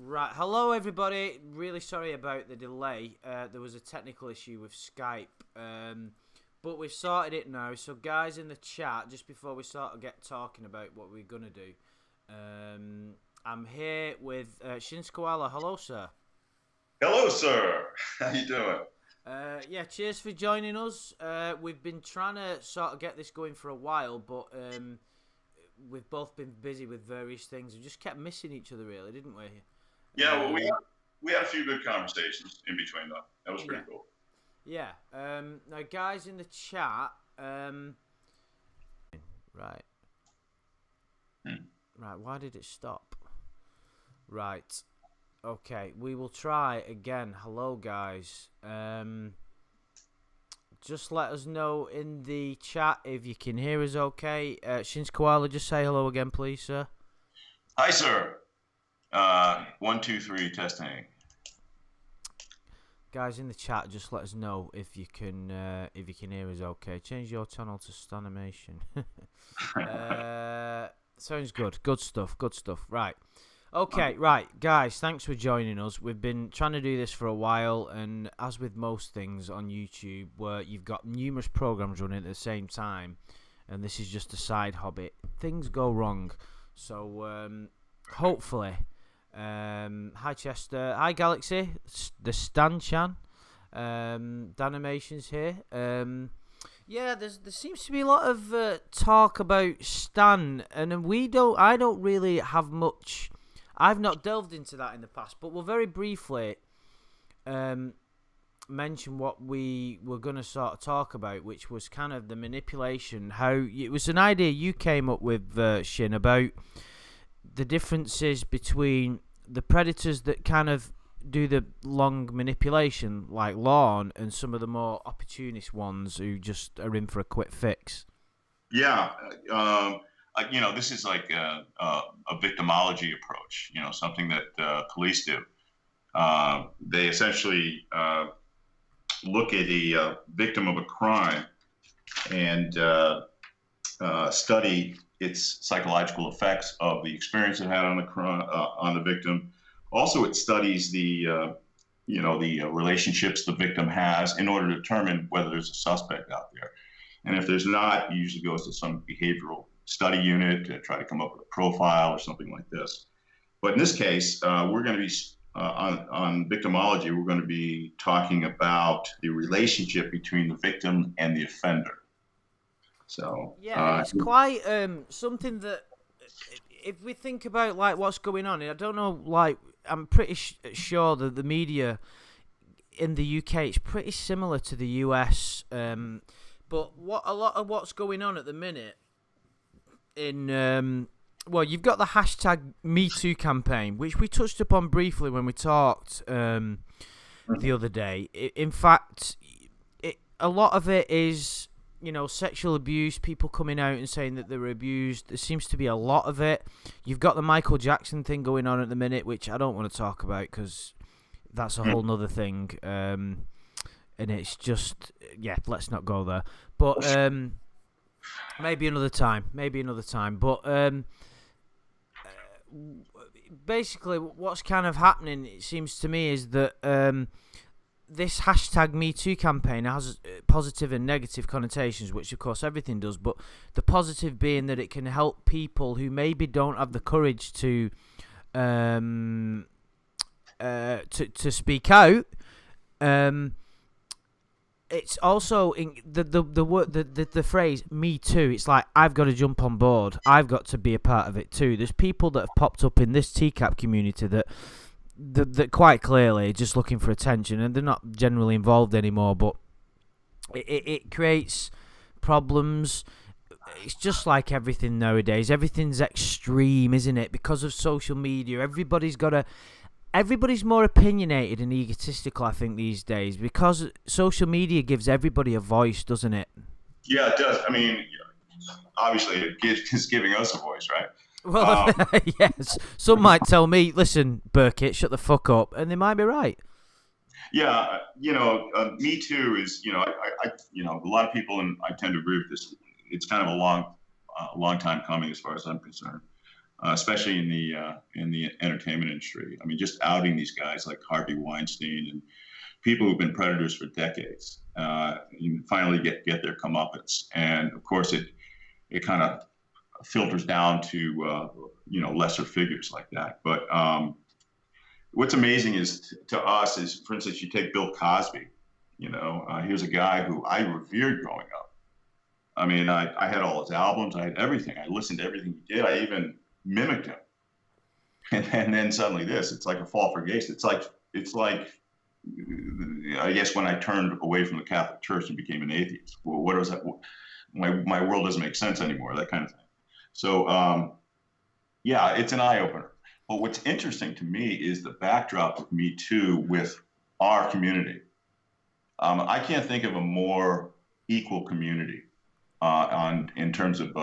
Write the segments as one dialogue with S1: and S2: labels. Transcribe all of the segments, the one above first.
S1: Right, hello everybody. Really sorry about the delay. There was a technical issue with Skype, but we've sorted it now. So, guys in the chat, just before we sort of get talking about what we're gonna do, I'm here with Shin Koala. Hello, sir.
S2: Hello, sir. How you doing?
S1: Yeah, cheers for joining us. We've been trying to sort of get this going for a while, but we've both been busy with various things. We just kept missing each other, really, didn't we?
S2: Yeah, well, we had a few good conversations in between, though. That was
S1: Yeah.
S2: pretty cool.
S1: Yeah. Now, guys in the chat. Right. Right. Why did it stop? Right. Okay. We will try again. Hello, guys. Just let us know in the chat if you can hear us. Okay. Shins Koala, just say hello again, please, sir.
S2: Hi, sir. 1, 2, 3, testing.
S1: Guys in the chat, just let us know if you can hear us. Okay, change your channel to Stanimation. Sounds good. Good stuff. Good stuff. Right. Okay. Right, guys. Thanks for joining us. We've been trying to do this for a while, and as with most things on YouTube, where you've got numerous programs running at the same time, and this is just a side hobby, things go wrong. So hopefully. Hi Chester, hi Galaxy, the Stan Chan, Danimation's here. Yeah, there seems to be a lot of talk about Stan, and I don't really have much. I've not delved into that in the past, but we'll very briefly mention what we were going to sort of talk about, which was kind of the manipulation. How it was an idea you came up with, Shin, about the differences between the predators that kind of do the long manipulation, like Lorne, and some of the more opportunist ones who just are in for a quick fix.
S2: Yeah, this is like a victimology approach. Something that police do. They essentially look at a victim of a crime and study its psychological effects of the experience it had on the victim. Also, it studies the relationships the victim has in order to determine whether there's a suspect out there. And if there's not, it usually goes to some behavioral study unit to try to come up with a profile or something like this. But in this case, we're going to be on victimology. We're going to be talking about the relationship between the victim and the offender. So
S1: yeah, it's quite something that if we think about like what's going on, I don't know, like I'm pretty sure that the media in the UK is pretty similar to the US, but a lot of what's going on at the minute in well, you've got the hashtag #MeToo campaign, which we touched upon briefly when we talked the other day. In fact, a lot of it is, sexual abuse, people coming out and saying that they were abused. There seems to be a lot of it. You've got the Michael Jackson thing going on at the minute, which I don't want to talk about because that's a whole nother thing. And it's just, let's not go there. But maybe another time. But basically what's kind of happening, it seems to me, is that this hashtag #MeToo campaign has positive and negative connotations, which of course everything does, but the positive being that it can help people who maybe don't have the courage to speak out. It's also in the phrase "me too." It's like I've got to jump on board. I've got to be a part of it too. There's people that have popped up in this TCAP community that quite clearly are just looking for attention, and they're not generally involved anymore. But it creates problems. It's just like everything nowadays. Everything's extreme, isn't it? Because of social media, everybody's more opinionated and egotistical, I think, these days, because social media gives everybody a voice, doesn't it?
S2: Yeah, it does. I mean, obviously, it's giving us a voice, right?
S1: Well, yes. Some might tell me, listen, Burkett, shut the fuck up, and they might be right.
S2: Yeah, Me Too is, a lot of people, and I tend to agree with this. It's kind of a long time coming, as far as I'm concerned. especially in the entertainment industry. I mean, just outing these guys like Harvey Weinstein and people who've been predators for decades. You finally get their comeuppance, and of course it kind of filters down to lesser figures like that. But what's amazing is to us is, for instance, you take Bill Cosby. Here's a guy who I revered growing up. I mean, I had all his albums, I had everything. I listened to everything he did. I even mimicked him. And then suddenly it's like a fall for grace. It's like I guess when I turned away from the Catholic Church and became an atheist. Well, what was that? My world doesn't make sense anymore, that kind of thing. So, it's an eye opener. But what's interesting to me is the backdrop of Me Too with our community. I can't think of a more equal community in terms of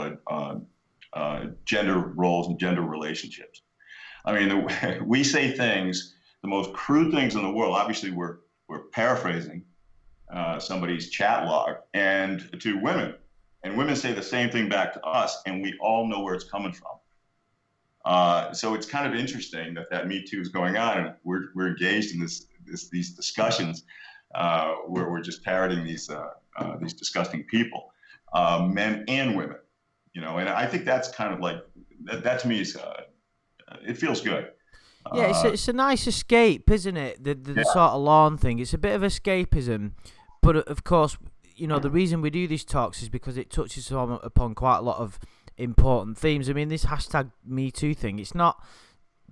S2: gender roles and gender relationships. I mean, we say things, the most crude things in the world. Obviously, we're paraphrasing somebody's chat log, and to women, and women say the same thing back to us, and we all know where it's coming from. So it's kind of interesting that Me Too is going on, and we're engaged in these discussions where we're just parroting these disgusting people, men and women, And I think that's kind of like that to me is it feels good.
S1: Yeah, it's a nice escape, isn't it? The sort of lawn thing. It's a bit of escapism, but of course, the reason we do these talks is because it touches upon quite a lot of important themes. I mean, this hashtag Me Too thing, it's not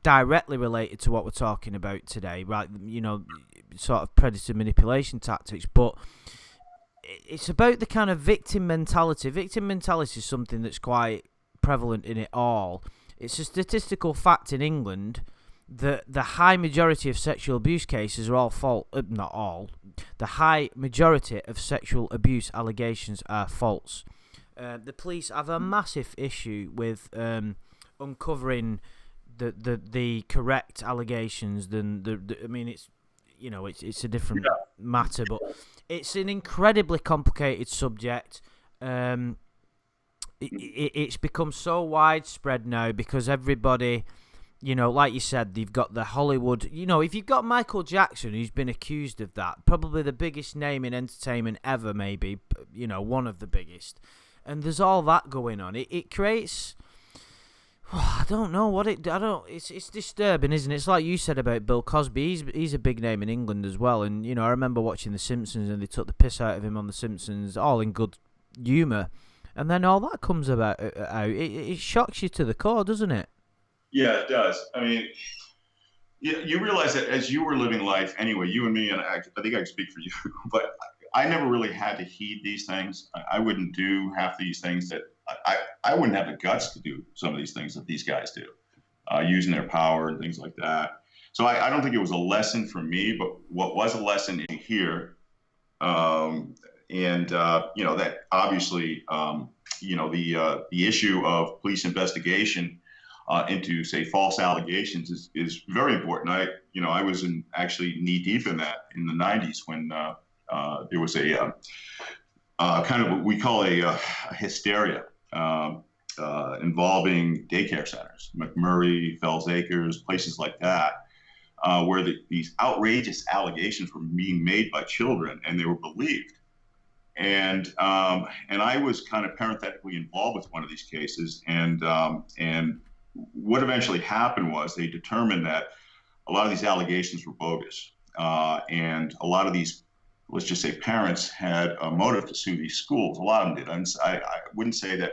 S1: directly related to what we're talking about today, right? Sort of predator manipulation tactics, but it's about the kind of victim mentality. Victim mentality is something that's quite prevalent in it all. It's a statistical fact in England that the high majority of sexual abuse cases are all not all. The high majority of sexual abuse allegations are false. The police have a massive issue with uncovering the correct allegations. I mean, it's a different matter, but it's an incredibly complicated subject. It's become so widespread now because everybody, like you said, you've got the Hollywood. If you've got Michael Jackson, who's been accused of that, probably the biggest name in entertainment ever, maybe, one of the biggest. And there's all that going on. It creates. I don't know what it. It's disturbing, isn't it? It's like you said about Bill Cosby. He's a big name in England as well. And I remember watching The Simpsons, and they took the piss out of him on The Simpsons, all in good humour. And then all that comes out. It shocks you to the core, doesn't it?
S2: Yeah, it does. I mean, you realize that as you were living life anyway, you and me, and I think I can speak for you, but I never really had to heed these things. I wouldn't do half these things that I wouldn't have the guts to do some of these things that these guys do, using their power and things like that. So I don't think it was a lesson for me, but what was a lesson in here, that obviously, the issue of police investigation into, say, false allegations is very important. I was actually knee deep in that in the 90s when there was a kind of what we call a hysteria involving daycare centers, McMurray, Fells Acres, places like that, where these outrageous allegations were being made by children, and they were believed. And I was kind of parenthetically involved with one of these cases, and what eventually happened was they determined that a lot of these allegations were bogus, and a lot of these, let's just say, parents had a motive to sue these schools. A lot of them did. I wouldn't say that.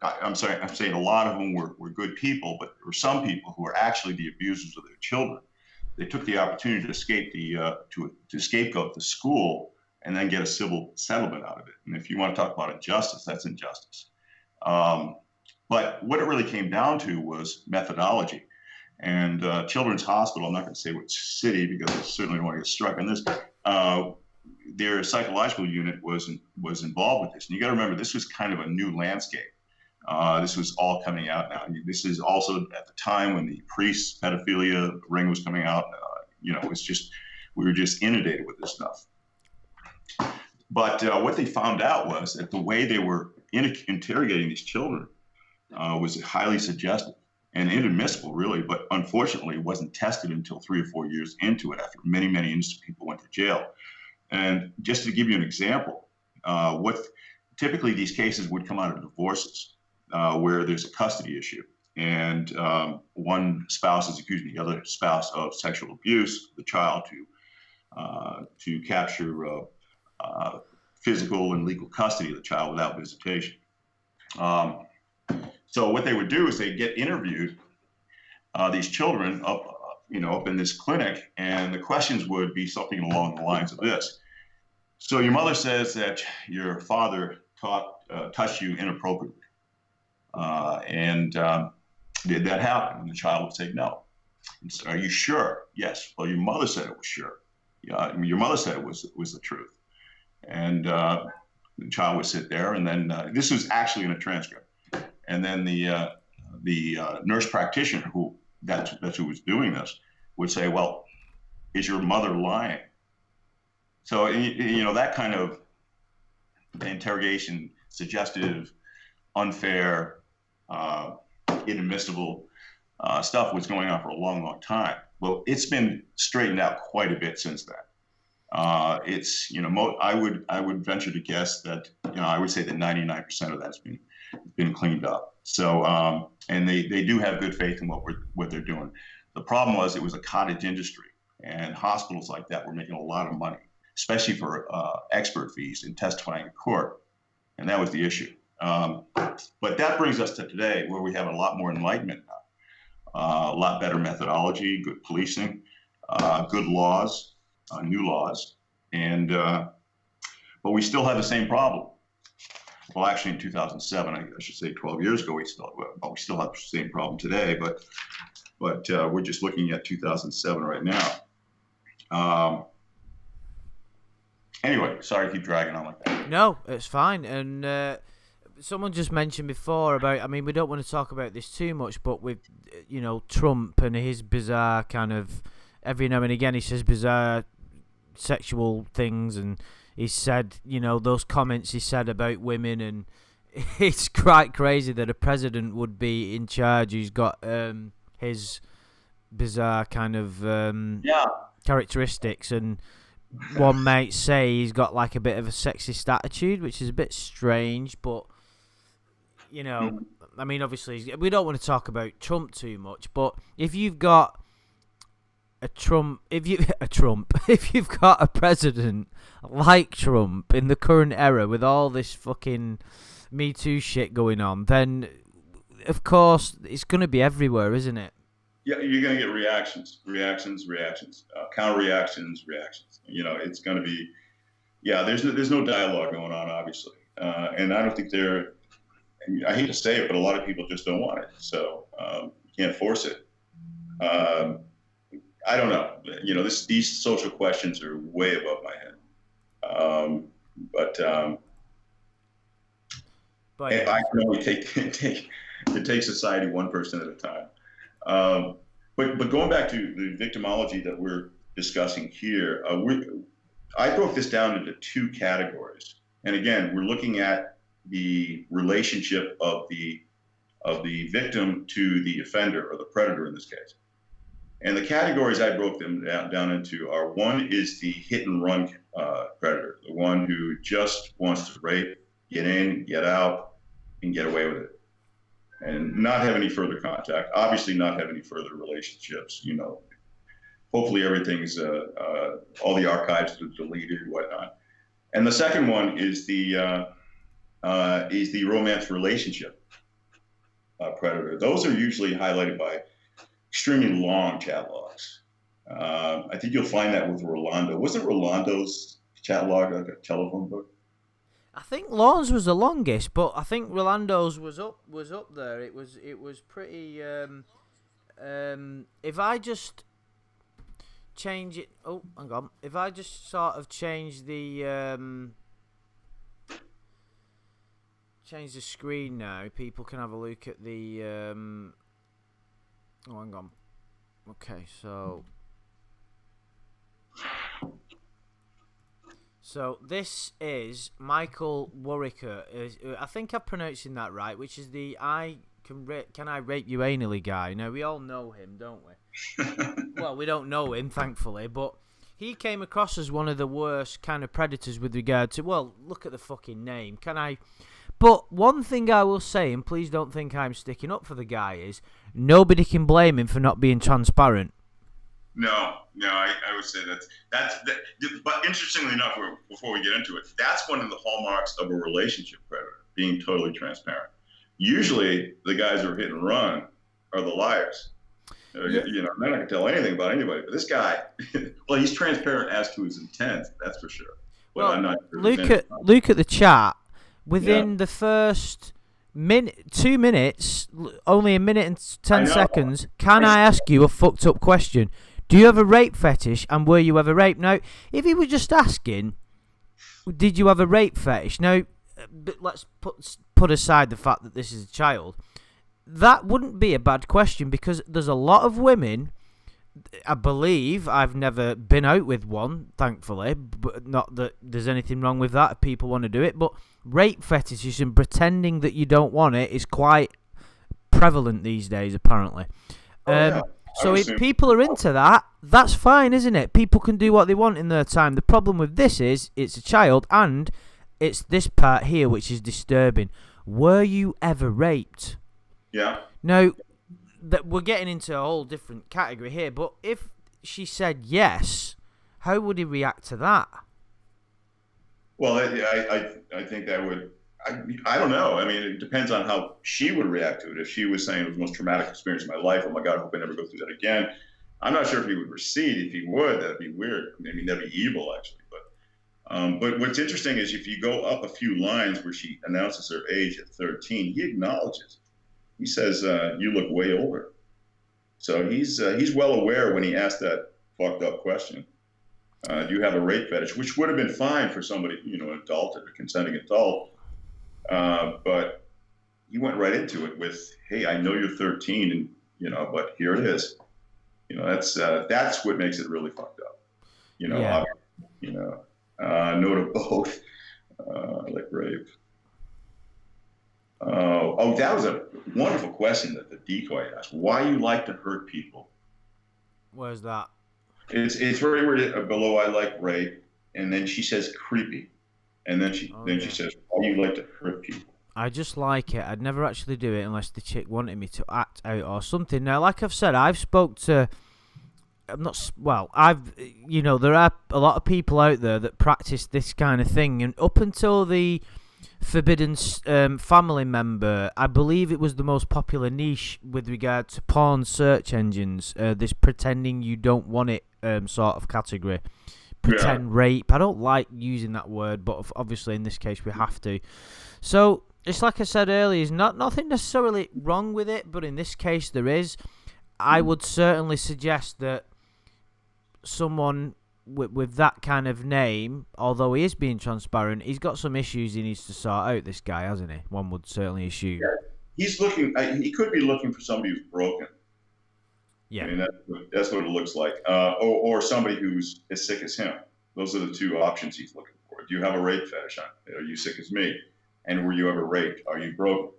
S2: I'm saying a lot of them were good people, but there were some people who were actually the abusers of their children. They took the opportunity to escape to scapegoat the school and then get a civil settlement out of it. And if you want to talk about injustice, that's injustice. But what it really came down to was methodology. And Children's Hospital, I'm not going to say which city because I certainly don't want to get struck on this, their psychological unit was involved with this. And you got to remember, this was kind of a new landscape. This was all coming out now. This is also at the time when the priest pedophilia ring was coming out. It's just, we were just inundated with this stuff. But what they found out was that the way they were interrogating these children was highly suggestive and inadmissible, really, but unfortunately wasn't tested until 3 or 4 years into it after many, many innocent people went to jail. And just to give you an example, what typically these cases would come out of divorces where there's a custody issue. And one spouse is accusing the other spouse of sexual abuse, the child to capture physical and legal custody of the child without visitation. So what they would do is they'd get interviewed, these children up in this clinic, and the questions would be something along the lines of this. So your mother says that your father touched you inappropriately. And did that happen? And the child would say no. So, are you sure? Yes. Well, your mother said it was sure. Your mother said it was the truth. And the child would sit there, and then this was actually in a transcript. And then the nurse practitioner that's who was doing this would say, "Well, is your mother lying?" So that kind of interrogation, suggestive, unfair, inadmissible stuff was going on for a long, long time. Well, it's been straightened out quite a bit since then. I would venture to guess that I would say that 99% of that's been cleaned up. So and they do have good faith in what they're doing. The problem was it was a cottage industry, and hospitals like that were making a lot of money, especially for expert fees in testifying in court, and that was the issue. But that brings us to today, where we have a lot more enlightenment now, a lot better methodology, good policing, good laws. New laws, but we still have the same problem. Well, actually, in 2007, I should say 12 years ago, we still have the same problem today. But we're just looking at 2007 right now. Anyway, sorry to keep dragging on like that.
S1: No, it's fine. And someone just mentioned before about, I mean, we don't want to talk about this too much, but with Trump and his bizarre kind of, every now and again he says bizarre sexual things, and he said those comments he said about women, and it's quite crazy that a president would be in charge who's got his bizarre kind of characteristics, and one might say he's got like a bit of a sexist attitude, which is a bit strange. But I mean, obviously we don't want to talk about Trump too much, but if you've got if you've got a president like Trump in the current era with all this fucking Me Too shit going on, then of course it's going to be everywhere, isn't it?
S2: Yeah, you're going to get reactions, counter reactions. It's going to be, there's no dialogue going on, obviously, and I don't think I hate to say it, but a lot of people just don't want it, so you can't force it. I don't know. These social questions are way above my head. But I can only take society one person at a time. But going back to the victimology that we're discussing here, I broke this down into two categories. And again, we're looking at the relationship of the victim to the offender, or the predator in this case. And the categories I broke them down into are: one is the hit and run predator, the one who just wants to rape, get in, get out, and get away with it, and not have any further contact, obviously not have any further relationships. Hopefully everything's, all the archives are deleted and whatnot. And the second one is the romance relationship predator. Those are usually highlighted by extremely long chat logs. I think you'll find that with Rolando. Wasn't Rolando's chat log like a telephone book?
S1: I think Lawns was the longest, but I think Rolando's was up there. It was pretty. If I just change it, hang on. If I just sort of change the screen now, people can have a look at the. Hang on. Okay, so this is Michael Warwick. I think I'm pronouncing that right, which is the can I rape you anally guy. Now, we all know him, don't we? Well, we don't know him, thankfully, but he came across as one of the worst kind of predators with regard to, well, look at the fucking name. But one thing I will say, and please don't think I'm sticking up for the guy, is nobody can blame him for not being transparent.
S2: No, I would say that's. But interestingly enough, before we get into it, that's one of the hallmarks of a relationship predator, being totally transparent. Usually, the guys who are hit and run are the liars. Yeah. They're not going to tell anything about anybody. But this guy, well, he's transparent as to his intent, that's for sure. But
S1: well,
S2: I'm not sure
S1: look at the chat. Within the first 2 minutes, only a minute and 10 seconds, I ask you a fucked up question? Do you have a rape fetish, and were you ever raped? Now, if he was just asking, did you have a rape fetish? Now, let's put aside the fact that this is a child. That wouldn't be a bad question, because there's a lot of women, I believe, I've never been out with one, thankfully, but not that there's anything wrong with that if people want to do it, but rape fetishes and pretending that you don't want it is quite prevalent these days, apparently. So if people are into that, that's fine, isn't it? People can do what they want in their time. The problem with this is it's a child, and it's this part here which is disturbing. Were you ever raped?
S2: Yeah.
S1: Now, we're getting into a whole different category here, but if she said yes, how would he react to that?
S2: Well, I think that would, I don't know. I mean, it depends on how she would react to it. If she was saying it was the most traumatic experience of my life, oh my God, I hope I never go through that again. I'm not sure if he would recede. If he would, that'd be weird. I mean, that'd be evil, actually. But what's interesting is if you go up a few lines where she announces her age at 13, he acknowledges. He says, you look way older. So he's well aware when he asked that fucked up question. Do you have a rape fetish? Which would have been fine for somebody, an adult, a consenting adult. But he went right into it with, hey, I know you're 13 and, but here it is. That's what makes it really fucked up. No to both, like rape. That was a wonderful question that the decoy asked. Why you like to hurt people?
S1: Where's that?
S2: It's very weird. Below, I like rape, and then she says creepy, and then she says, why you like to hurt people?
S1: I just like it. I'd never actually do it unless the chick wanted me to act out or something. Now, like I've said, I've spoke to. I'm not. Well, there are a lot of people out there that practice this kind of thing, and up until the Forbidden Family member, I believe it was the most popular niche with regard to porn search engines. This pretending you don't want it sort of category. Pretend rape. I don't like using that word, but obviously in this case we have to. So it's like I said earlier, there's nothing necessarily wrong with it, but in this case there is. I would certainly suggest that someone with that kind of name, although he is being transparent, he's got some issues he needs to sort out, this guy, hasn't he? One would certainly assume.
S2: Yeah. He's looking, he could be looking for somebody who's broken. Yeah. I mean, that's what it looks like. Or somebody who's as sick as him. Those are the two options he's looking for. Do you have a rape fetish? Are you sick as me? And were you ever raped? Are you broken?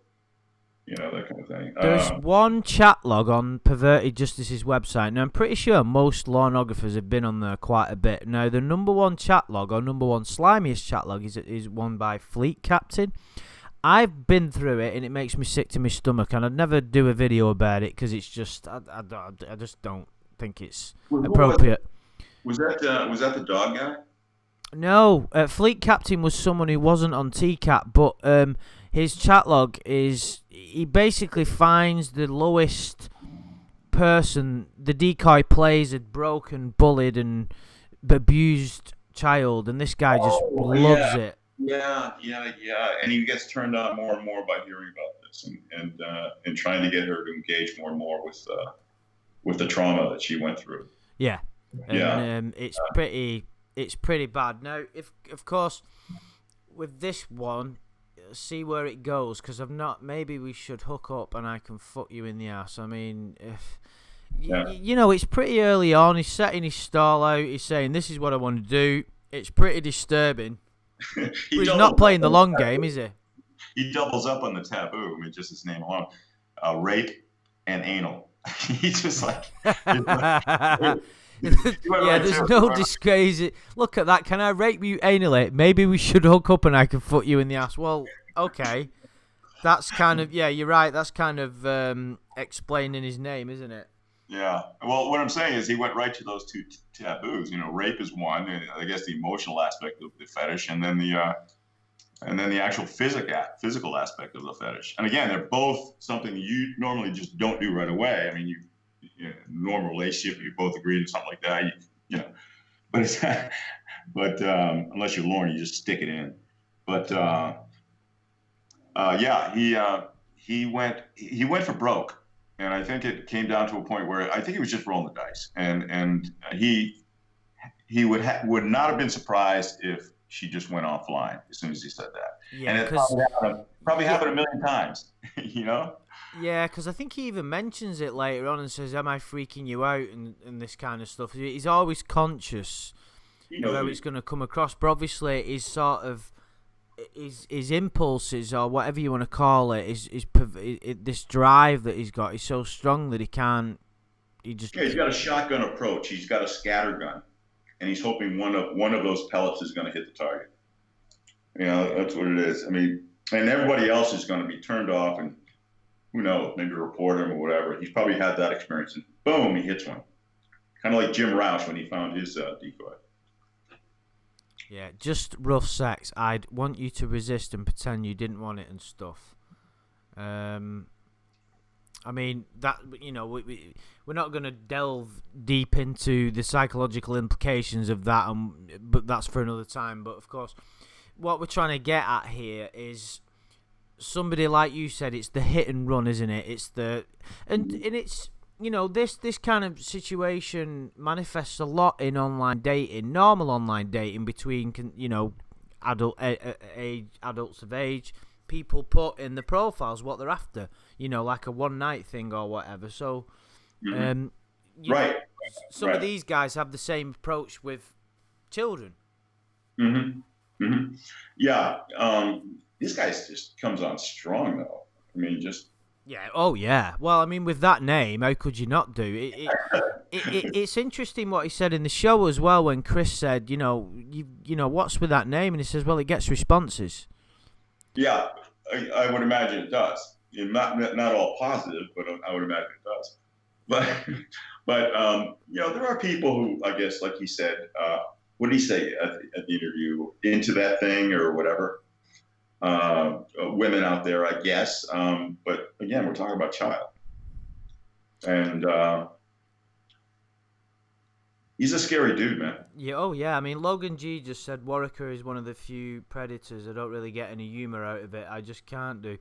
S2: That kind of thing.
S1: There's one chat log on Perverted Justice's website. Now, I'm pretty sure most pornographers have been on there quite a bit. Now, the number one chat log, or number one slimiest chat log, is one by Fleet Captain. I've been through it, and it makes me sick to my stomach, and I'd never do a video about it, because it's just, I just don't think it's appropriate.
S2: Was that the dog guy?
S1: No, Fleet Captain was someone who wasn't on TCAT, but his chat log is, he basically finds the lowest person, the decoy plays a broken, bullied, and abused child, and this guy just loves it.
S2: Yeah. And he gets turned on more and more by hearing about this, and trying to get her to engage more and more with the trauma that she went through.
S1: Yeah. And it's pretty bad. Now, if of course, with this one, see where it goes, because maybe we should hook up and I can fuck you in the ass. I mean, it's pretty early on. He's setting his stall out. He's saying, this is what I want to do. It's pretty disturbing. He's not playing the long game, is he?
S2: He doubles up on the taboo. I mean, just his name alone. rape and anal. He's just like, he went
S1: Yeah,
S2: right
S1: there's
S2: to it.
S1: no disgrace. Look at that. Can I rape you anally? Maybe we should hook up and I can foot you in the ass. Well, okay. That's kind of, yeah, you're right. That's kind of explaining his name, isn't it?
S2: Yeah. Well, what I'm saying is he went right to those two taboos. Rape is one, and I guess the emotional aspect of the fetish, and then the actual physical aspect of the fetish. And again, they're both something you normally just don't do right away. I mean, normal relationship, you both agree to something like that, but it's, but unless you're Lauren, you just stick it in. But yeah, he went for broke. And I think it came down to a point where I think he was just rolling the dice, and he would not have been surprised if she just went offline as soon as he said that.
S1: Yeah,
S2: and it probably happened a million times,
S1: Yeah, because I think he even mentions it later on and says, "Am I freaking you out?" and this kind of stuff. He's always conscious of how it's going to come across, but obviously his sort of his impulses, or whatever you want to call it, this drive that he's got is so strong that he can't. He's
S2: got a shotgun approach. He's got a scatter gun, and he's hoping one of those pellets is going to hit the target. That's what it is. I mean, and everybody else is going to be turned off, and who knows, maybe report him or whatever. He's probably had that experience, and boom, he hits one. Kind of like Jim Roush when he found his decoy.
S1: Yeah, just rough sex. I'd want you to resist and pretend you didn't want it and stuff. I mean, that, we're not going to delve deep into the psychological implications of that, but that's for another time. But, of course, what we're trying to get at here is somebody, like you said, it's the hit and run, isn't it? It's and it's... this kind of situation manifests a lot in online dating, normal online dating between, adults of age. People put in the profiles what they're after, like a one-night thing or whatever. So,
S2: right.
S1: Some of these guys have the same approach with children.
S2: Mm-hmm. Mm-hmm. Yeah. This guy just comes on strong, though. I mean, just...
S1: Yeah. Oh, yeah. Well, I mean, with that name, how could you not do it? It's interesting what he said in the show as well when Chris said, what's with that name? And he says, well, it gets responses.
S2: Yeah, I would imagine it does. Not all positive, but I would imagine it does. But there are people who, I guess, like he said, what did he say at the interview? Into that thing or whatever. Women out there, I guess. But again, we're talking about child. And he's a scary dude, man.
S1: Yeah. Oh, yeah. I mean, Logan G just said Warwicker is one of the few predators. I don't really get any humour out of it. I just can't do.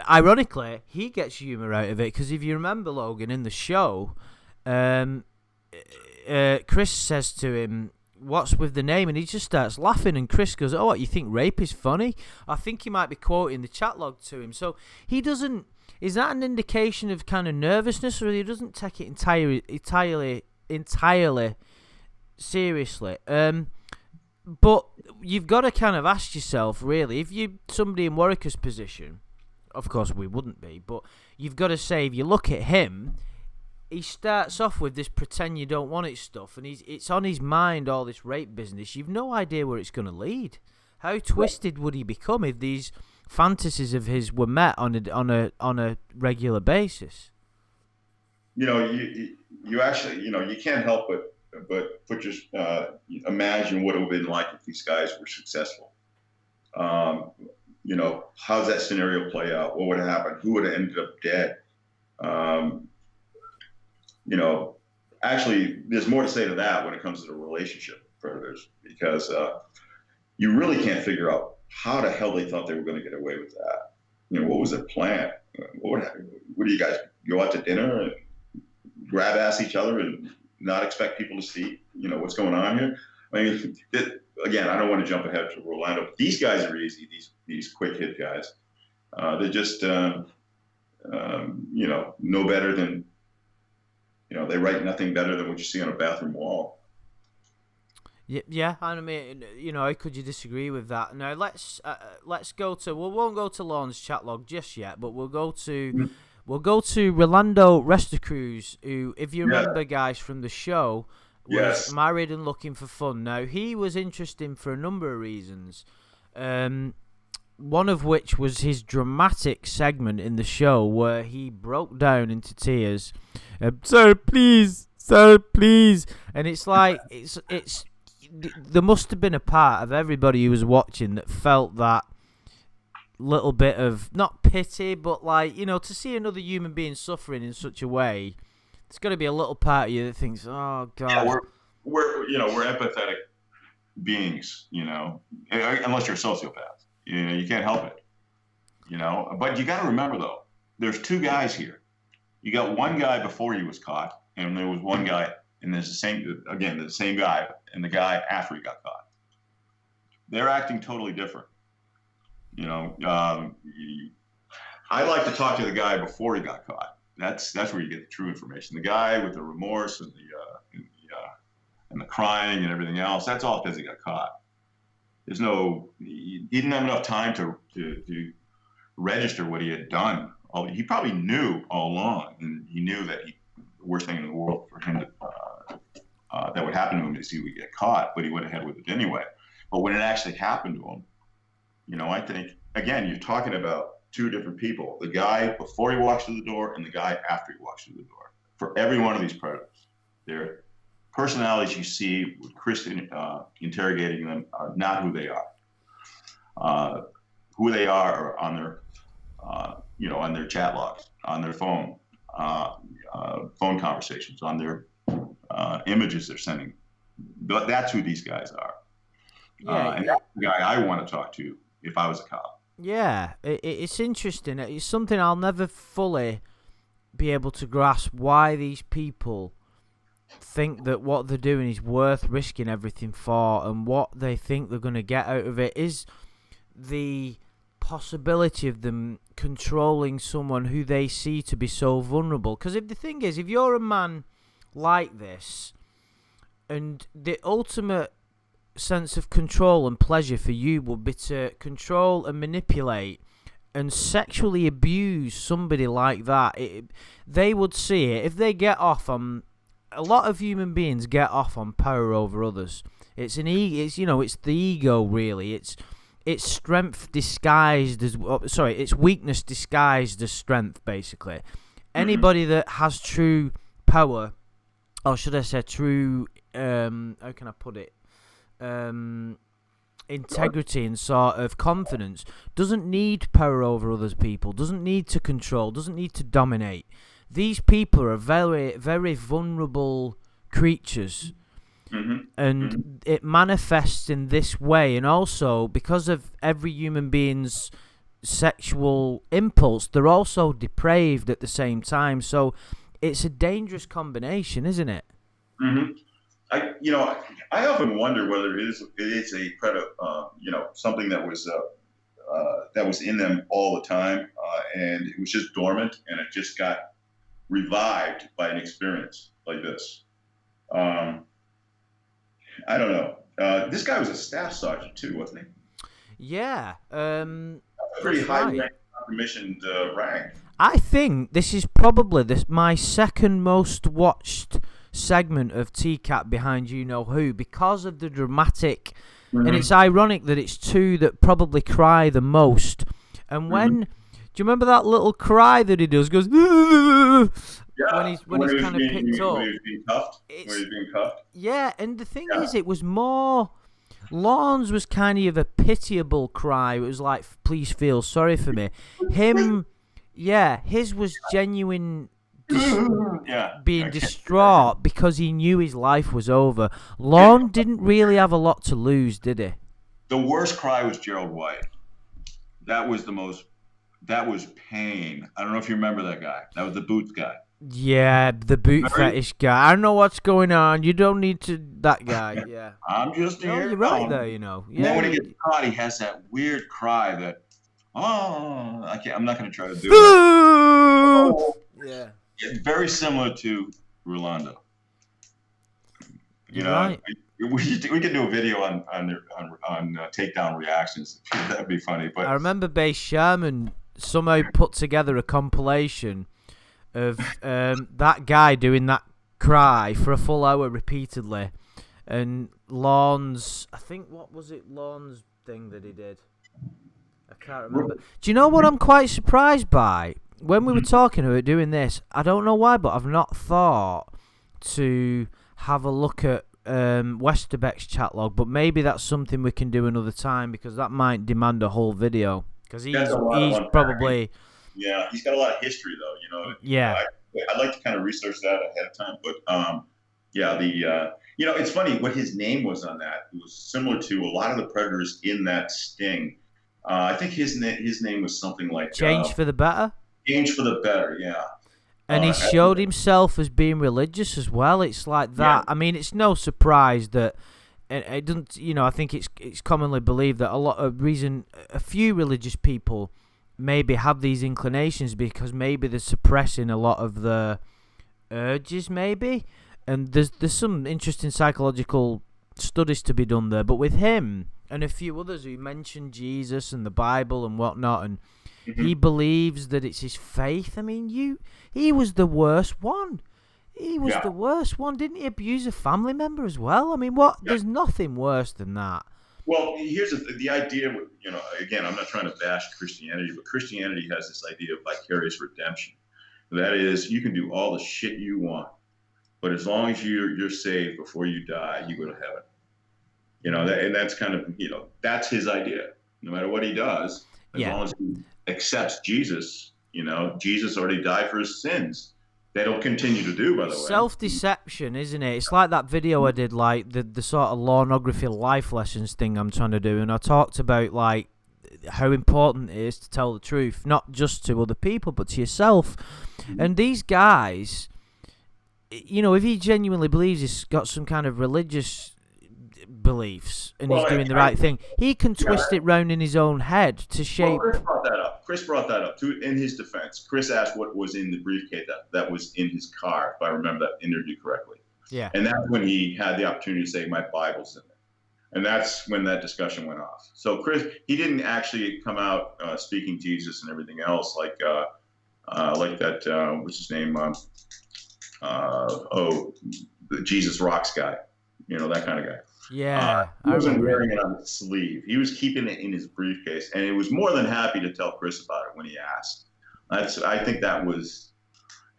S1: Ironically, he gets humour out of it because if you remember, Logan, in the show, Chris says to him, what's with the name? And he just starts laughing, and Chris goes, oh, what, you think rape is funny? I think he might be quoting the chat log to him. So he doesn't... Is that an indication of kind of nervousness, or he doesn't take it entirely seriously? But you've got to kind of ask yourself, really, if you're somebody in Warwicker's position, of course we wouldn't be, but you've got to say, if you look at him, he starts off with this pretend you don't want it stuff, and it's on his mind, all this rape business. You've no idea where it's going to lead. How twisted would he become if these fantasies of his were met on a regular basis?
S2: You actually, you can't help but put imagine what it would have been like if these guys were successful. How's that scenario play out? What would have happened? Who would have ended up dead? Actually, there's more to say to that when it comes to the relationship predators, because you really can't figure out how the hell they thought they were going to get away with that. What was their plan? What do you guys go out to dinner and grab ass each other and not expect people to see, what's going on here? I mean, again, I don't want to jump ahead to Rolando, but these guys are easy. These quick hit guys, they're just, no better than, they write nothing better than what you see on a bathroom wall.
S1: Yeah, I mean, how could you disagree with that? Now let's go to. We won't go to Lorne's chat log just yet, but we'll go to We'll go to Rolando Resto, who, if you remember, guys, from the show, was married and looking for fun. Now, he was interesting for a number of reasons. One of which was his dramatic segment in the show where he broke down into tears. Sir, please. And it's like, it's there must have been a part of everybody who was watching that felt that little bit of, not pity, but like, to see another human being suffering in such a way, there's got to be a little part of you that thinks, oh, God.
S2: Yeah, we're empathetic beings, unless you're a sociopath. You can't help it, But you got to remember, though, there's two guys here. You got one guy before he was caught, and there was one guy, and there's the same guy, and the guy after he got caught. They're acting totally different. I like to talk to the guy before he got caught. That's where you get the true information. The guy with the remorse and the crying and everything else, that's all because he got caught. He didn't have enough time to register what he had done. He probably knew all along, and he knew that the worst thing in the world for him that would happen to him is he would get caught, but he went ahead with it anyway. But when it actually happened to him, I think, again, you're talking about two different people. The guy before he walks through the door and the guy after he walks through the door. For every one of these predators, their personalities you see with Chris interrogating them are not who they are. Who they are on their, on their chat logs, on their phone conversations, on their images they're sending. But that's who these guys are. And that's the guy I want to talk to if I was a cop.
S1: Yeah, it's interesting. It's something I'll never fully be able to grasp, why these people think that what they're doing is worth risking everything for, and what they think they're going to get out of it is the possibility of them controlling someone who they see to be so vulnerable. Because if the thing is, if you're a man like this, and the ultimate sense of control and pleasure for you would be to control and manipulate and sexually abuse somebody like that, they would see it. If they get off on, a lot of human beings get off on power over others. It's an ego. It's the ego, really. It's strength disguised as it's weakness disguised as strength, basically. Anybody that has true power, or should I say true, how can I put it, integrity and sort of confidence, doesn't need power over other people, doesn't need to control, doesn't need to dominate. These people are very, very vulnerable creatures. And it manifests in this way, and also because of every human being's sexual impulse, they're also depraved at the same time. So it's a dangerous combination, isn't it?
S2: I often wonder whether it is a predator, something that was in them all the time, and it was just dormant, and it just got revived by an experience like this. I don't know. This guy was a staff sergeant too, wasn't he?
S1: Yeah.
S2: Pretty high commissioned rank.
S1: I think this is probably my second most watched segment of TCAT behind You Know Who, because of the dramatic, and it's ironic that it's two that probably cry the most. And when, do you remember that little cry that he does? Goes,
S2: yeah,
S1: when he's kind of picked up.
S2: When he's being cuffed.
S1: Yeah, and the thing is, it was more. Lorne's was kind of a pitiable cry. It was like, please feel sorry for me. His was genuine. Being distraught because he knew his life was over. Lorne didn't really have a lot to lose, did he?
S2: The worst cry was Gerald White. That was pain. I don't know if you remember that guy. That was the boots guy.
S1: Yeah, the boot fetish guy. I don't know what's going on. You don't need to. That guy. Yeah.
S2: I'm just here.
S1: No, you're right there. Yeah.
S2: Then when he gets caught, he has that weird cry that, I can't. I'm not going to try to do it.
S1: Yeah.
S2: It's very similar to Rolando.
S1: Right.
S2: We can do a video on takedown reactions. That'd be funny. But
S1: I remember Shaman somehow put together a compilation of that guy doing that cry for a full hour repeatedly, and Lorne's, I think, what was it, Lorne's thing that he did? I can't remember. Do you know what I'm quite surprised by? When we were talking about doing this, I don't know why, but I've not thought to have a look at Westerbeck's chat log, but maybe that's something we can do another time, because that might demand a whole video. Because he's probably...
S2: Yeah, he's got a lot of history, though.
S1: Yeah.
S2: I'd like to kind of research that ahead of time. But, it's funny what his name was on that. It was similar to a lot of the predators in that sting. I think his name was something like...
S1: Change for the better?
S2: Change for the better, yeah.
S1: And he showed himself as being religious as well. It's like that. Yeah. I mean, it's no surprise that it doesn't. I think it's commonly believed that a few religious people maybe have these inclinations because maybe they're suppressing a lot of the urges, maybe. And there's some interesting psychological studies to be done there. But with him and a few others who mentioned Jesus and the Bible and whatnot, and he believes that it's his faith. I mean, he was the worst one. He was the worst one. Didn't he abuse a family member as well? I mean, what? Yeah. There's nothing worse than that.
S2: Well, here's the idea. Again, I'm not trying to bash Christianity, but Christianity has this idea of vicarious redemption. That is, you can do all the shit you want, but as long as you're saved before you die, you go to heaven. And that's kind of that's his idea. No matter what he does, as long as he accepts Jesus, Jesus already died for his sins. They don't continue to do, by the way.
S1: Self-deception, isn't it? It's like that video I did, like the sort of pornography life lessons thing I'm trying to do, and I talked about like how important it is to tell the truth, not just to other people, but to yourself. And these guys, if he genuinely believes he's got some kind of religious beliefs and he's doing the right thing, he can twist it round in his own head to shape.
S2: Well, Chris brought that up in his defense. Chris asked what was in the briefcase that was in his car, if I remember that interview correctly.
S1: Yeah.
S2: And that's when he had the opportunity to say, "My Bible's in there." And that's when that discussion went off. So Chris, he didn't actually come out speaking Jesus and everything else like that. What's his name? The Jesus Rocks guy. That kind of guy.
S1: Yeah.
S2: He wasn't wearing it on his sleeve. He was keeping it in his briefcase, and he was more than happy to tell Chris about it when he asked. I think that was,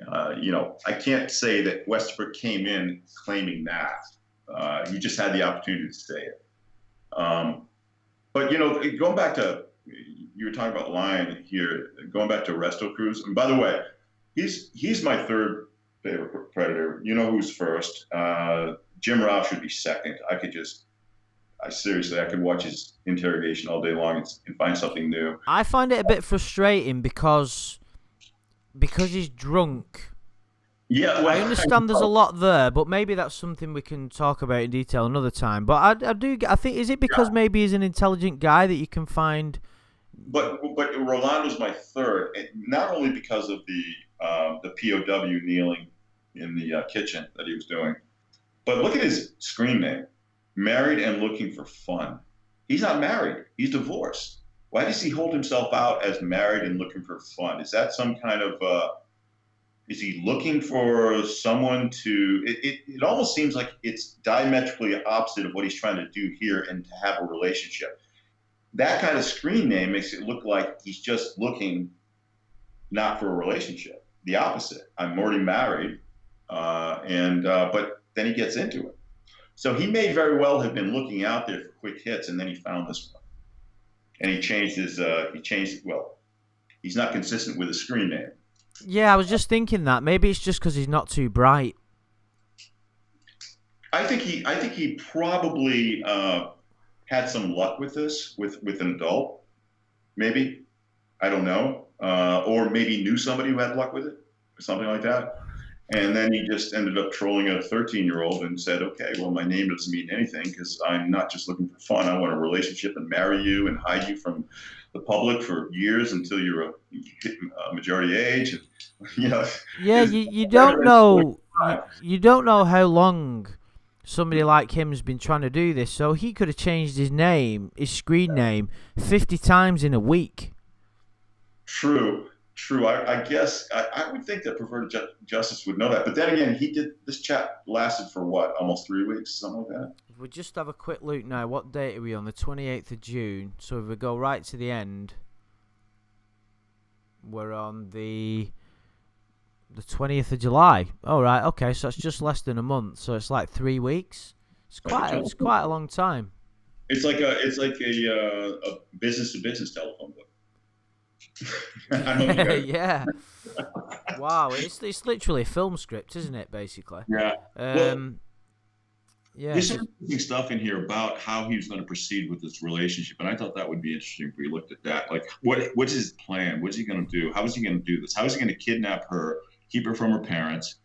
S2: I can't say that Westerbeck came in claiming that. He just had the opportunity to say it. But going back to, you were talking about lying here, going back to Resto Cruise. And by the way, he's my third favorite predator. You know who's first? Jim Rao should be second. I could watch his interrogation all day long and find something new.
S1: I find it a bit frustrating because he's drunk.
S2: Yeah, well,
S1: I understand there's a lot there, but maybe that's something we can talk about in detail another time. But I think, is it because maybe he's an intelligent guy that you can find? But
S2: Rolando's my third, and not only because of the POW kneeling in the kitchen that he was doing. But look at his screen name, Married and Looking for Fun. He's not married. He's divorced. Why does he hold himself out as married and looking for fun? Is that some kind of, is he looking for someone to, it almost seems like it's diametrically opposite of what he's trying to do here and to have a relationship. That kind of screen name makes it look like he's just looking not for a relationship. The opposite. I'm already married, but then he gets into it. So he may very well have been looking out there for quick hits, and then he found this one. And he changed he's not consistent with his screen name.
S1: Yeah, I was just thinking that. Maybe it's just because he's not too bright.
S2: I think he probably had some luck with this, with an adult, maybe. I don't know. Or maybe knew somebody who had luck with it, or something like that. And then he just ended up trolling a 13-year-old and said, okay, well, my name doesn't mean anything because I'm not just looking for fun. I want a relationship and marry you and hide you from the public for years until you hit majority age.
S1: Yeah, you don't know. You don't know how long somebody like him has been trying to do this. So he could have changed his screen name, 50 times in a week.
S2: True. True. I guess I would think that perverted justice would know that. But then again, this chat lasted for what, almost 3 weeks, something like that.
S1: If we just have a quick look now, what date are we on? The 28th of June. So if we go right to the end, we're on the 20th of July. All right, okay, so it's just less than a month. So it's like 3 weeks. It's quite a long time.
S2: It's like a business to business telephone book.
S1: Yeah. Wow, it's literally a film script, isn't it? Basically.
S2: Yeah.
S1: Yeah.
S2: There's some interesting stuff in here about how he was going to proceed with this relationship, and I thought that would be interesting if we looked at that. Like, what's his plan? What's he going to do? How is he going to do this? How is he going to kidnap her, keep her from her parents?